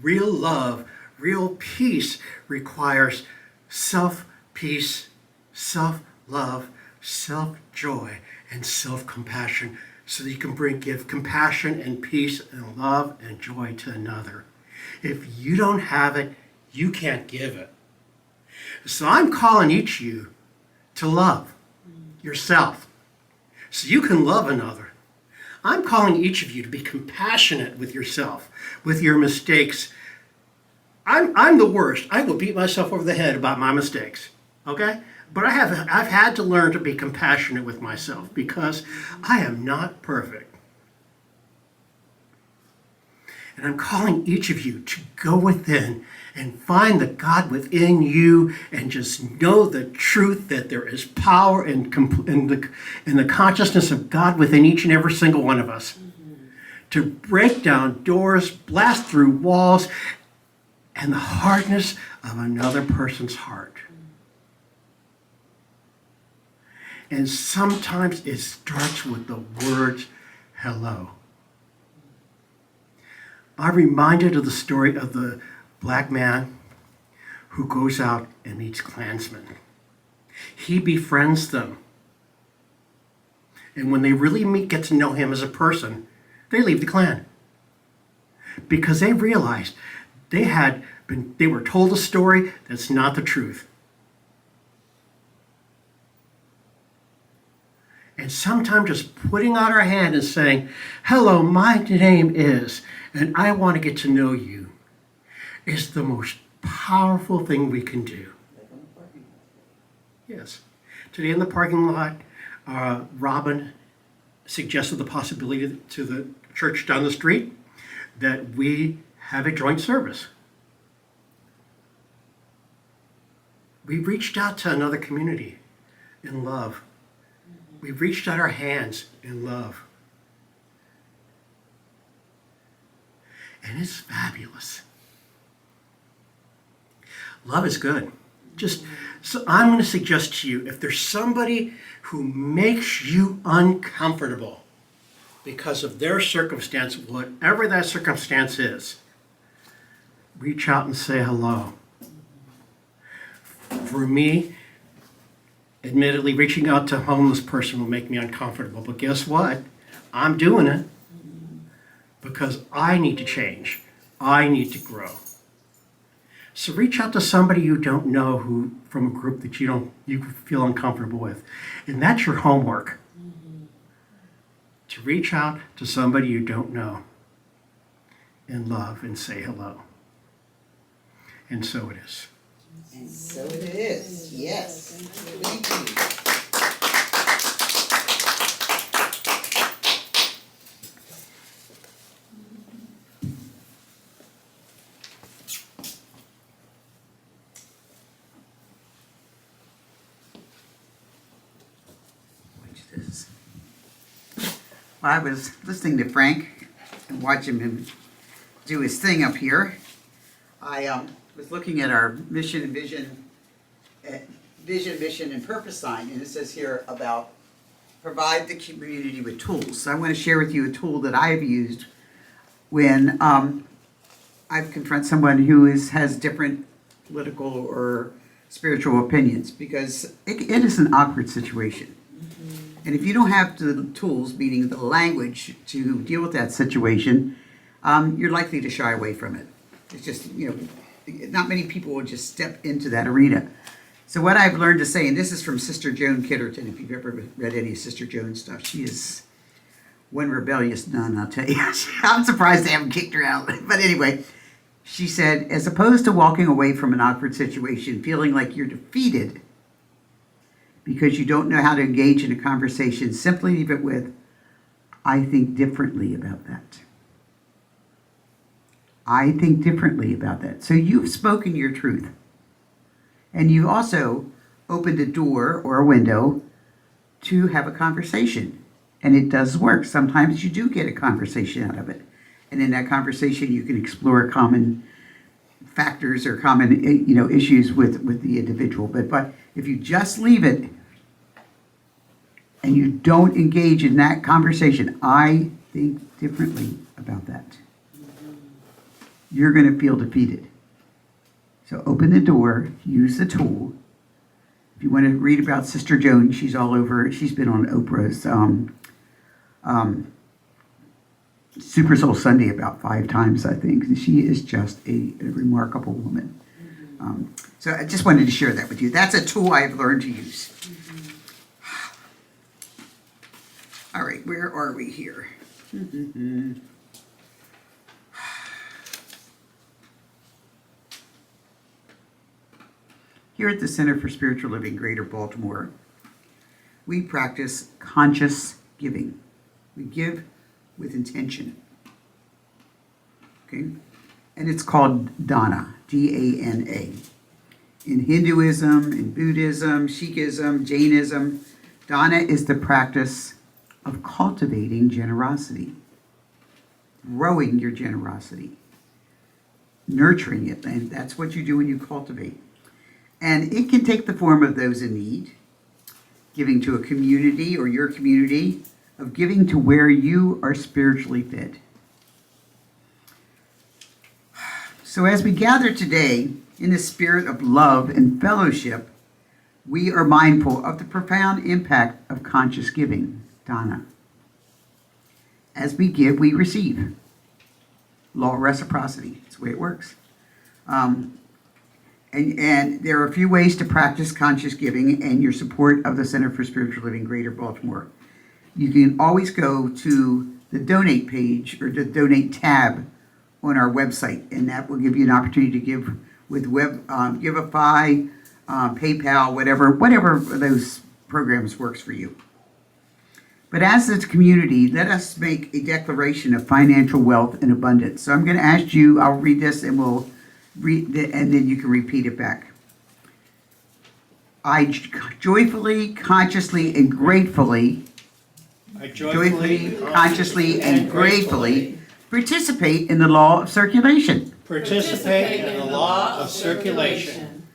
S8: Real love, real peace requires self-peace, self-love, self-joy, and self-compassion so that you can give compassion and peace and love and joy to another. If you don't have it, you can't give it. So I'm calling each of you to love yourself so you can love another. I'm calling each of you to be compassionate with yourself, with your mistakes. I'm the worst. I will beat myself over the head about my mistakes, okay? But I've had to learn to be compassionate with myself because I am not perfect. And I'm calling each of you to go within and find the God within you and just know the truth that there is power in the consciousness of God within each and every single one of us. To break down doors, blast through walls, and the hardness of another person's heart. And sometimes it starts with the words, hello. I'm reminded of the story of the black man who goes out and meets Klansmen. He befriends them. And when they really get to know him as a person, they leave the Klan. Because they realized they were told a story that's not the truth. And sometimes just putting out our hand and saying, hello, my name is, and I want to get to know you, is the most powerful thing we can do. Yes. Today in the parking lot, Robin suggested the possibility to the church down the street that we have a joint service. We reached out to another community in love. We reached out our hands in love. And it's fabulous. Love is good. So I'm going to suggest to you, if there's somebody who makes you uncomfortable because of their circumstance, whatever that circumstance is, reach out and say hello. For me, admittedly, reaching out to a homeless person will make me uncomfortable. But guess what? I'm doing it because I need to change. I need to grow. So reach out to somebody you don't know who from a group that you feel uncomfortable with. And that's your homework. To reach out to somebody you don't know in love and say hello. And so it is.
S6: And so it is, yes. Thank you. Well, I was listening to Frank and watching him do his thing up here. I was looking at our mission, mission, and purpose sign, and it says here about provide the community with tools. So I want to share with you a tool that I've used when I've confronted someone who has different political or spiritual opinions, because it is an awkward situation. And if you don't have the tools, meaning the language, to deal with that situation, you're likely to shy away from it. It's just, not many people will just step into that arena. So what I've learned to say, and this is from Sister Joan Kitterton, if you've ever read any of Sister Joan's stuff, she is one rebellious nun, I'll tell you. I'm surprised they haven't kicked her out. But anyway, she said, as opposed to walking away from an awkward situation, feeling like you're defeated because you don't know how to engage in a conversation, simply leave it with, I think differently about that. I think differently about that. So you've spoken your truth. And you've also opened a door or a window to have a conversation. And it does work. Sometimes you do get a conversation out of it. And in that conversation, you can explore common factors or common, issues with the individual. But if you just leave it and you don't engage in that conversation, I think differently about that, you're going to feel defeated. So open the door, use the tool. If you want to read about Sister Joan, she's all over. She's been on Oprah's Super Soul Sunday about 5 times, I think. She is just a remarkable woman. So I just wanted to share that with you. That's a tool I've learned to use. All right, where are we here? Here at the Center for Spiritual Living, Greater Baltimore, we practice conscious giving. We give with intention. Okay? And it's called dana, D-A-N-A. In Hinduism, in Buddhism, Sikhism, Jainism, dana is the practice of cultivating generosity, growing your generosity, nurturing it, and that's what you do when you cultivate. And it can take the form of those in need, giving to a community or your community, of giving to where you are spiritually fed. So as we gather today in the spirit of love and fellowship, we are mindful of the profound impact of conscious giving, dana. As we give, we receive. Law of reciprocity, that's the way it works. And there are a few ways to practice conscious giving and your support of the Center for Spiritual Living Greater Baltimore. You can always go to the donate page or the donate tab on our website, and that will give you an opportunity to give with Giveify, PayPal, whatever those programs works for you. But as a community, let us make a declaration of financial wealth and abundance. So I'm going to ask you, I'll read this and we'll read it, and then you can repeat it back. I joyfully, consciously, and gratefully, consciously, and gratefully participate in the law of circulation.
S8: Participate in the law of circulation.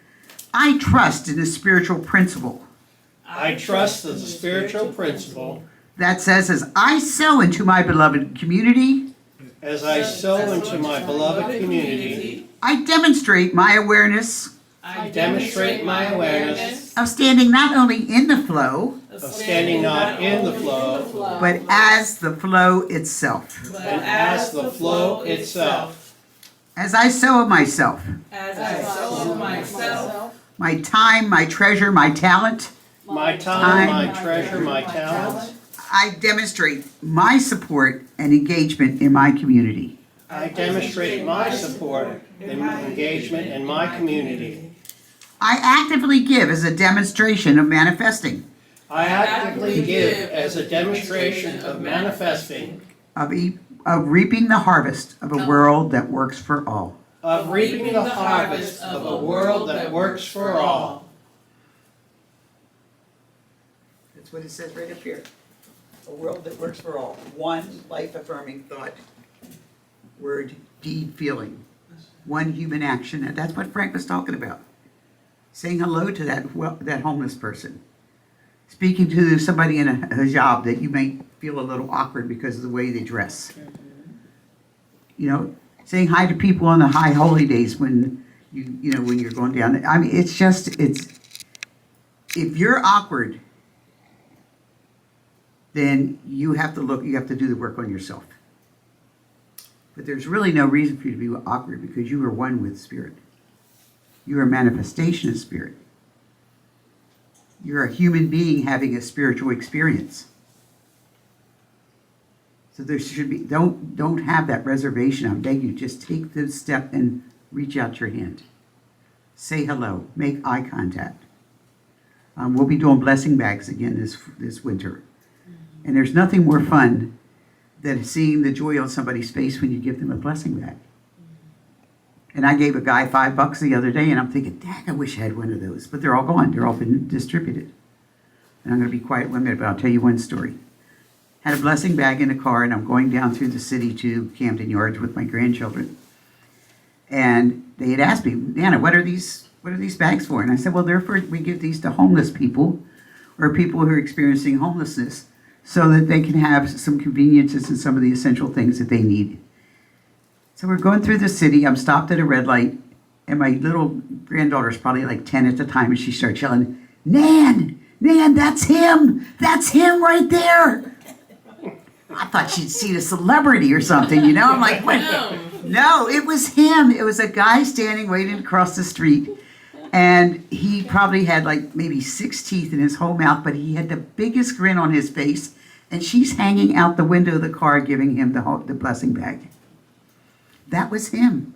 S6: I trust in the spiritual principle
S8: I trust in the spiritual principle
S6: that says, as I sow into my beloved community,
S8: as I sow into my beloved community.
S6: I demonstrate my awareness
S8: I demonstrate my awareness
S6: of standing not only in the flow,
S8: of standing not in the flow,
S6: but as the flow itself.
S8: but as the flow itself.
S6: As I sow of myself,
S4: As I sow myself,
S6: my time, my treasure, my talent,
S8: My time, my treasure, my talent.
S6: I demonstrate my support and engagement in my community.
S8: I demonstrate my support and my engagement in my community.
S6: I actively give as a demonstration of manifesting,
S8: I actively give as a demonstration of manifesting,
S6: of reaping the harvest of a world that works for all.
S8: of reaping the harvest of a world that works for all.
S6: That's what it says right up here. A world that works for all. One life-affirming thought, word, deed, feeling. One human action. And that's what Frank was talking about. Saying hello to that homeless person. Speaking to somebody in a hijab that you may feel a little awkward because of the way they dress. You know, saying hi to people on the high holy days when when you're going down. I mean, it's if you're awkward, then you have to do the work on yourself. But there's really no reason for you to be awkward because you are one with Spirit. You are a manifestation of Spirit. You're a human being having a spiritual experience. So there should be, don't have that reservation. I beg you, just take the step and reach out your hand. Say hello, make eye contact. We'll be doing blessing bags again this winter. And there's nothing more fun than seeing the joy on somebody's face when you give them a blessing bag. And I gave a guy $5 the other day, and I'm thinking, dang, I wish I had one of those. But they're all gone. They're all been distributed. And I'm going to be quiet 1 minute, but I'll tell you one story. Had a blessing bag in the car, and I'm going down through the city to Camden Yards with my grandchildren. And they had asked me, Nana, what are these bags for? And I said, well, we give these to homeless people or people who are experiencing homelessness so that they can have some conveniences and some of the essential things that they need. So we're going through the city. I'm stopped at a red light, and my little granddaughter's probably like 10 at the time, and she starts yelling, Nan, that's him right there.
S7: I thought she'd seen a celebrity or something, you know? I'm like, what? No, it was him. It was a guy standing waiting across the street. And he probably had like maybe 6 teeth in his whole mouth, but he had the biggest grin on his face. And she's hanging out the window of the car giving him the blessing bag. That was him.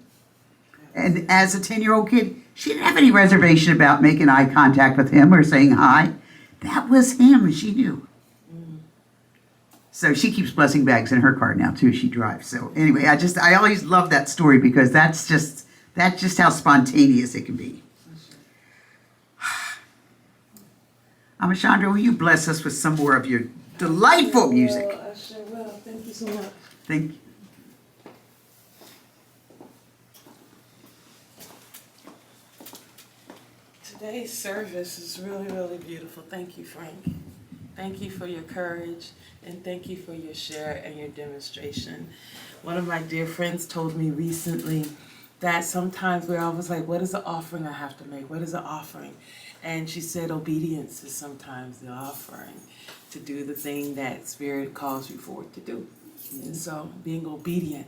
S7: And as a 10-year-old kid, she didn't have any reservation about making eye contact with him or saying hi. That was him, and she knew. So she keeps blessing bags in her car now too. She drives. So anyway, I always love that story because that's just how spontaneous it can be. Chandra, will you bless us with some more of your delightful music?
S4: I sure will. Thank you so much.
S7: Thank you.
S4: Today's service is really, really beautiful. Thank you, Frank. Thank you for your courage, and thank you for your share and your demonstration. One of my dear friends told me recently that sometimes we're always like, what is the offering I have to make? What is the offering? And she said obedience is sometimes the offering, to do the thing that Spirit calls you forward to do. And so being obedient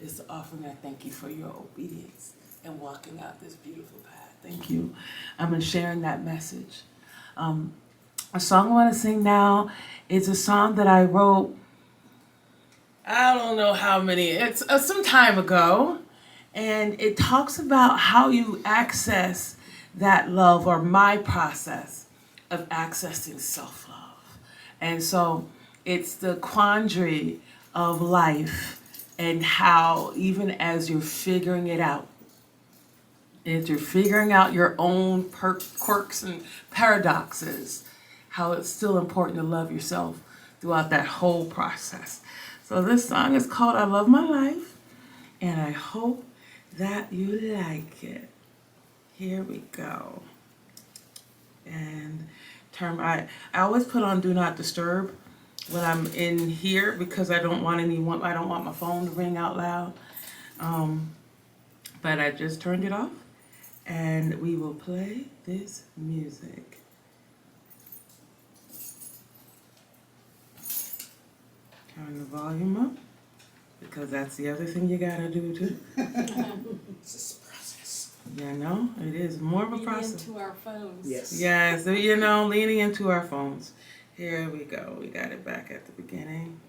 S4: is the offering. I thank you for your obedience and walking out this beautiful path. Thank you. I've been sharing that message. A song I want to sing now is a song that I wrote, I don't know how many, it's some time ago. And it talks about how you access that love, or my process of accessing self-love. And so it's the quandary of life, and how even as you're figuring it out, as you're figuring out your own quirks and paradoxes, how it's still important to love yourself throughout that whole process. So this song is called I Love My Life, and I hope that you like it. Here we go. And I always put on Do Not Disturb when I'm in here, because I don't want my phone to ring out loud. But I just turned it off, and we will play this music. Turn the volume up, because that's the other thing you gotta do too.
S6: It's a process.
S4: Yeah, no, it is more of a process.
S9: Into our phones.
S6: Yes.
S4: Yeah, so leaning into our phones. Here we go. We got it back at the beginning.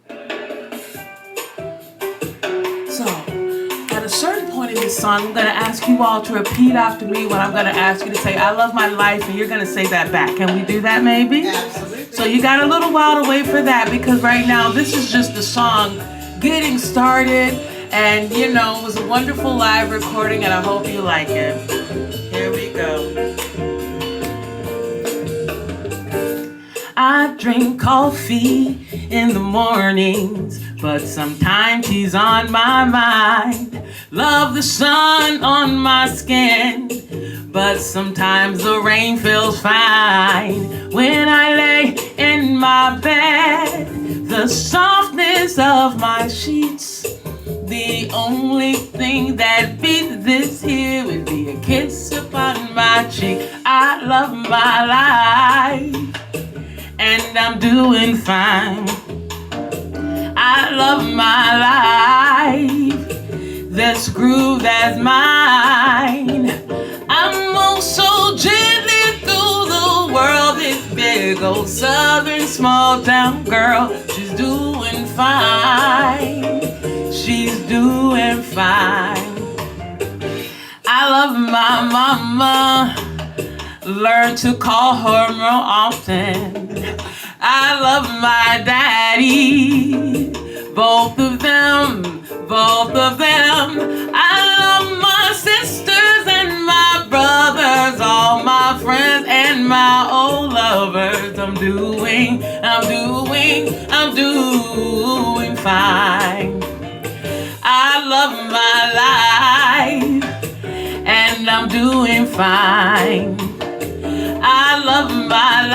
S4: So, at a certain point in this song, I'm going to ask you all to repeat after me what I'm going to ask you to say. I love my life, and you're going to say that back. Can we do that maybe?
S6: Absolutely.
S4: So you got a little while to wait for that, because right now this is just the song getting started. And, it was a wonderful live recording, and I hope you like it. Here we go. I drink coffee in the mornings, but sometimes she's on my mind. Love the sun on my skin, but sometimes the rain feels fine. When I lay in my bed, the softness of my sheets, the only thing that beats this here would be a kiss upon my cheek. I love my life, and I'm doing fine. I love my life, this groove that's mine. I'm oh so gently through the world, this big old southern small town girl. She's doing fine, she's doing fine. I love my mama, learn to call her more often. I love my daddy, both of them. I love my sisters and my brothers, all my friends and my old lovers. I'm doing fine. I love my life, and I'm doing fine. I love my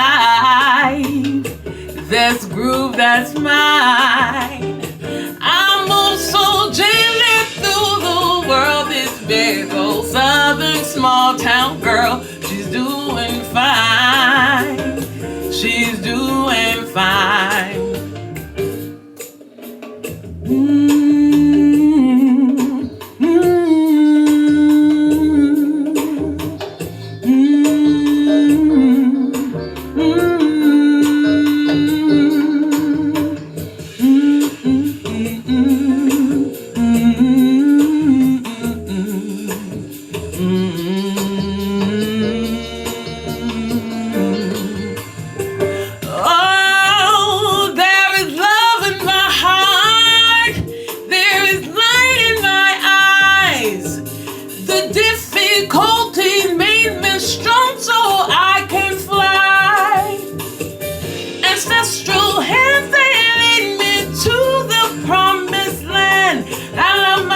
S4: life, this groove that's mine. I'm oh so gently through the world, this big old southern small town girl. She's doing fine, she's doing fine. Oh, there is love in my heart. There is light in my eyes. The difficulty made me strong so I can fly. Ancestral hands, they lead me to the promised land. I love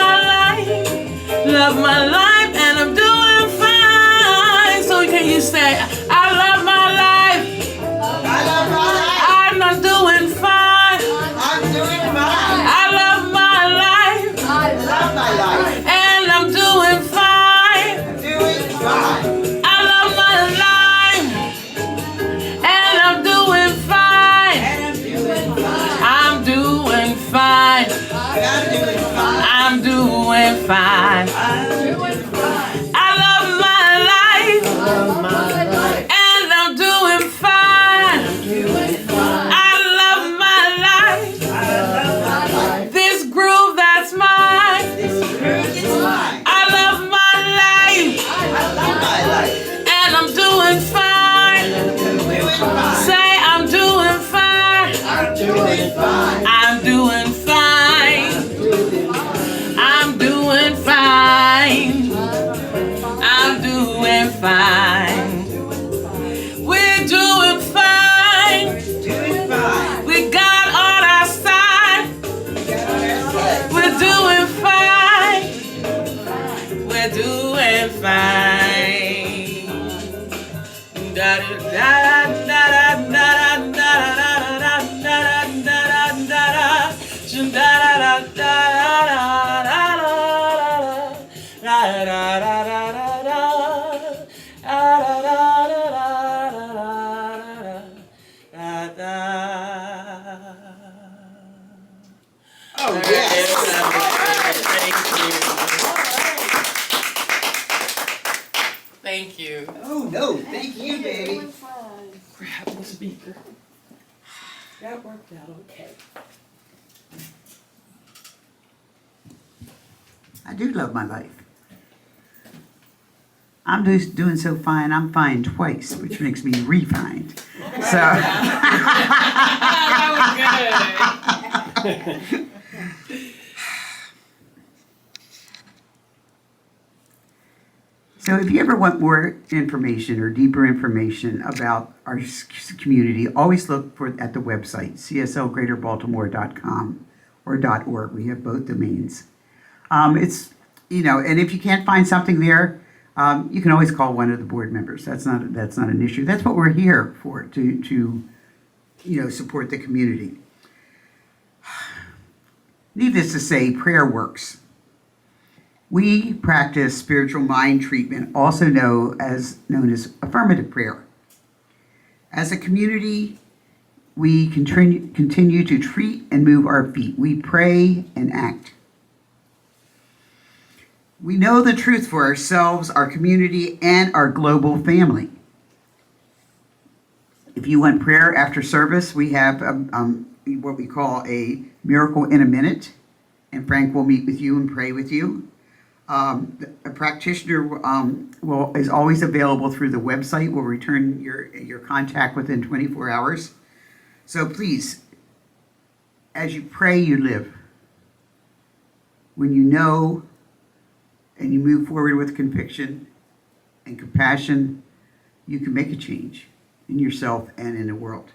S4: my life, and I'm doing fine. So can you say, I love my life?
S6: I love my life.
S4: I'm doing fine.
S6: I'm doing fine.
S4: I love my life,
S6: I love my life.
S4: and I'm doing fine.
S6: I'm doing fine.
S4: I love my life, and I'm doing fine.
S6: And I'm doing fine.
S4: I'm doing fine.
S6: I'm doing fine.
S4: I'm doing fine.
S6: I'm doing fine.
S4: I love my life, and I'm doing fine. I love my life.
S6: I love my life.
S4: This groove that's mine.
S6: This groove is mine.
S4: I love my life,
S6: I love my life.
S4: and I'm doing fine.
S6: I'm doing fine.
S4: Say I'm doing fine.
S6: I'm doing fine.
S4: I'm doing fine. I'm doing fine. I'm doing fine. We're doing fine.
S6: Doing fine.
S4: We got on our side. We're doing fine. We're doing fine. Da da da da da da da da da
S6: Oh, yes.
S4: Thank you.
S6: Oh, no, thank you, baby.
S4: Grab the speaker. That worked out okay.
S7: I do love my life. I'm just doing so fine, I'm fine twice, which makes me refined. So.
S4: That was good.
S7: So if you ever want more information or deeper information about our community, always look at the website, cslgreaterbaltimore.com or .org. We have both domains. And if you can't find something there, you can always call one of the board members. That's not an issue. That's what we're here for, to support the community. Needless to say, prayer works. We practice spiritual mind treatment, also known as affirmative prayer. As a community, we continue to treat and move our feet. We pray and act. We know the truth for ourselves, our community, and our global family. If you want prayer after service, we have what we call a miracle in a minute, and Frank will meet with you and pray with you. A practitioner is always available through the website. We'll return your contact within 24 hours. So please, as you pray, you live. When you know and you move forward with conviction and compassion, you can make a change in yourself and in the world.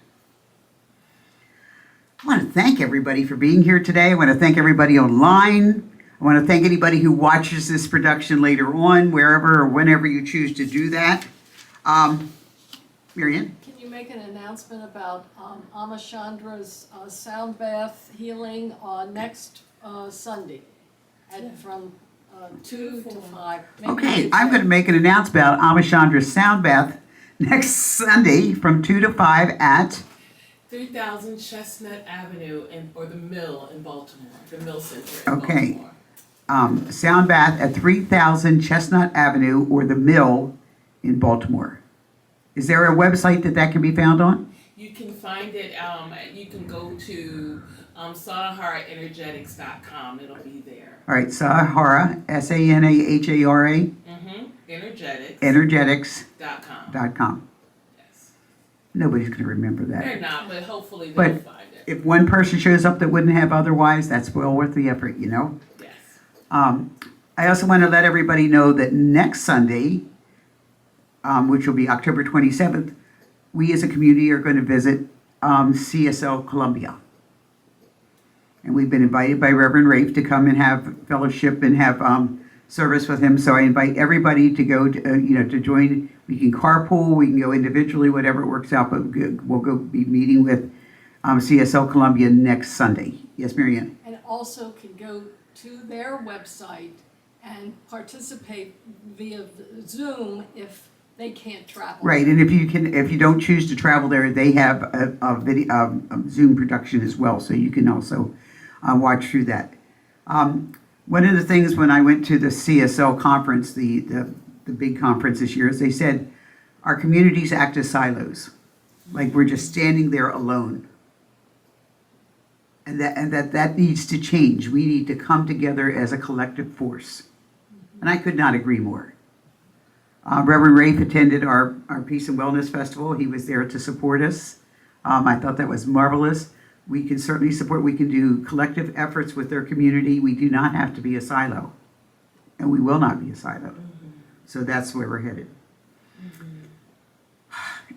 S7: I want to thank everybody for being here today. I want to thank everybody online. I want to thank anybody who watches this production later on, wherever or whenever you choose to do that. Marianne?
S9: Can you make an announcement about Chandra's sound bath healing on next Sunday from 2 to 5? Maybe
S7: Okay,
S9: you
S7: I'm
S9: say-
S7: going to make an announcement about Amachandra's sound bath next Sunday from 2 to 5 at
S4: 3000 Chestnut Avenue or the Mill in Baltimore, the Mill Center in
S7: Okay.
S4: Baltimore.
S7: Sound bath at 3000 Chestnut Avenue or the Mill in Baltimore. Is there a website that can be found on?
S4: You can find it, you can go to SaharaEnergetics.com, it'll be there.
S7: All right, Sahara, Sanahara,
S4: Energetics.
S7: energetics.com.
S4: .com. Yes.
S7: Nobody's going to remember that.
S4: They're not, but hopefully they'll
S7: But
S4: find it.
S7: if one person shows up that wouldn't have otherwise, that's well worth the effort, you know?
S4: Yes.
S7: I also want to let everybody know that next Sunday, which will be October 27th, we as a community are going to visit CSL Columbia. And we've been invited by Reverend Rafe to come and have fellowship and have service with him. So I invite everybody to go, to join. We can carpool, we can go individually, whatever it works out, but we'll go be meeting with CSL Columbia next Sunday. Yes, Marianne?
S9: And also can go to their website and participate via Zoom if they can't travel.
S7: Right, and if you don't choose to travel there, they have a video, Zoom production as well, so you can also watch through that. One of the things when I went to the CSL conference, the big conference this year, is they said our communities act as silos, like we're just standing there alone, and that needs to change. We need to come together as a collective force, and I could not agree more. Reverend Rafe attended our Peace and Wellness Festival. He was there to support us. I thought that was marvelous. We can certainly support, we can do collective efforts with their community. We do not have to be a silo, and we will not be a silo. So that's where we're headed.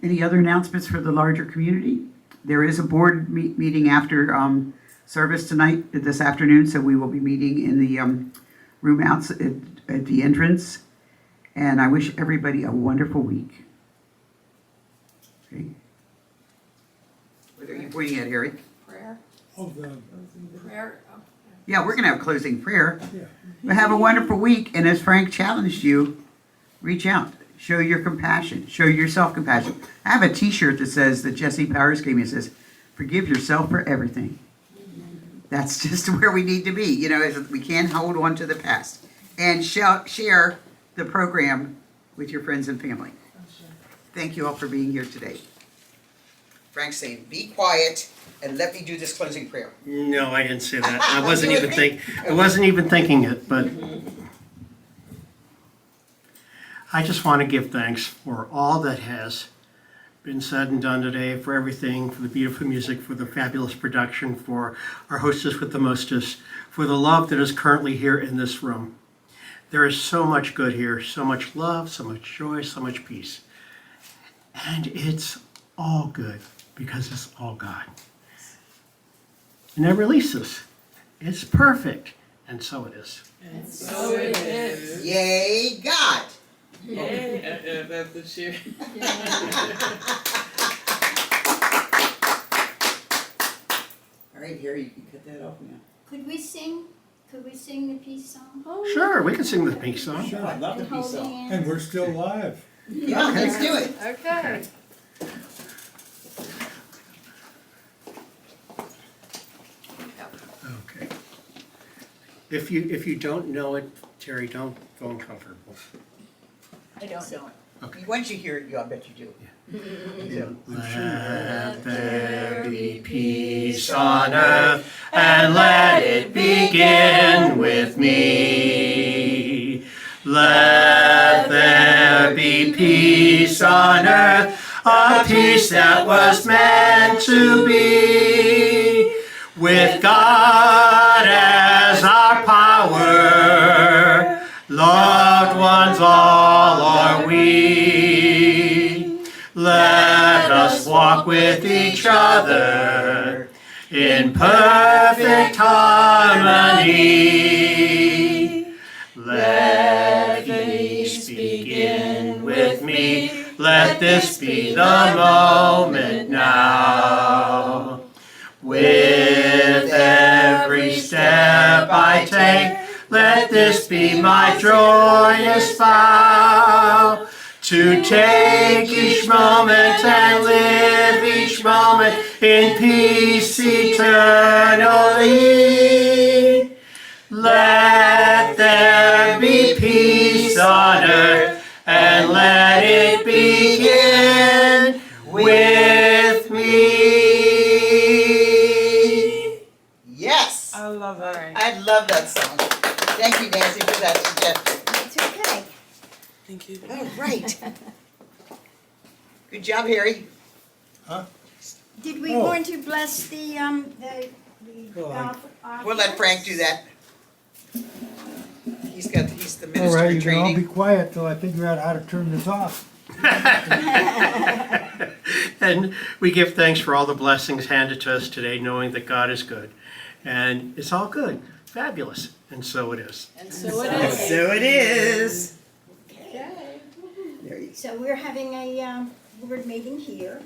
S7: Any other announcements for the larger community? There is a board meeting after service tonight, this afternoon, so we will be meeting in the room out at the entrance. And I wish everybody a wonderful week. Okay. What are you pointing at, Eric?
S9: Prayer,
S5: Oh,
S9: prayer.
S7: Yeah, we're going to have closing prayer.
S5: yeah.
S7: But have a wonderful week. And as Frank challenged you, reach out. Show your compassion. Show your self-compassion. I have a t-shirt that says, that Jesse Powers gave me. It says, forgive yourself for everything. That's just where we need to be. You know, we can't hold on to the past. And share the program with your friends and family. Thank you all for being here today. Frank's saying, be quiet and let me do this closing prayer.
S8: No, I didn't say that. I wasn't even thinking it, but I just want to give thanks for all that has been said and done today, for everything, for the beautiful music, for the fabulous production, for our hostess with the mostest, for the love that is currently here in this room. There is so much good here, so much love, so much joy, so much peace. And it's all good because it's all God. And it releases. It's perfect. And so it is.
S4: And so it is.
S6: Yay, God!
S4: Yeah, that's the cheer.
S6: All right, Harry, you can cut that off now.
S3: Could we sing the peace song?
S8: Sure, we can sing the pink song.
S6: Sure, I'd love the
S3: And
S6: peace
S3: hold
S6: song.
S3: hands?
S5: And we're still live.
S6: Yeah, let's do it.
S9: Okay.
S8: Okay. If you don't know it, Terry, don't feel uncomfortable.
S3: I don't know.
S6: Once you hear it, I bet you do.
S8: Let there be peace on earth, and let it begin with me. Let there be peace on earth, a peace that was meant to be. With God as our power, loved ones all are we. Let us walk with each other in perfect harmony. Let peace begin with me. Let this be the moment now. With every step I take, let this be my joyous vow. to take each moment and live each moment in peace eternally. Let there be peace on earth, and let it begin with me.
S6: Yes,
S4: I love that.
S6: I love that song. Thank you, Nancy, for that suggestion.
S3: It's okay.
S4: Thank you.
S6: All right. Good job, Harry.
S3: Did we
S5: Oh.
S3: want to bless the
S5: Go on.
S6: We'll let Frank do that. He's the
S5: All
S6: minister
S5: right,
S6: in
S5: you can all be
S6: training.
S5: quiet till I figure out how to turn this off.
S8: And we give thanks for all the blessings handed to us today, knowing that God is good. And it's all good, fabulous, and so it is.
S9: And so it is.
S6: So it is.
S9: Okay.
S6: There you
S3: So we're having a board meeting here.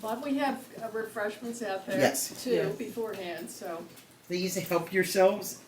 S9: But we have refreshments out there
S6: Yes.
S9: too beforehand, so.
S6: Please help yourselves.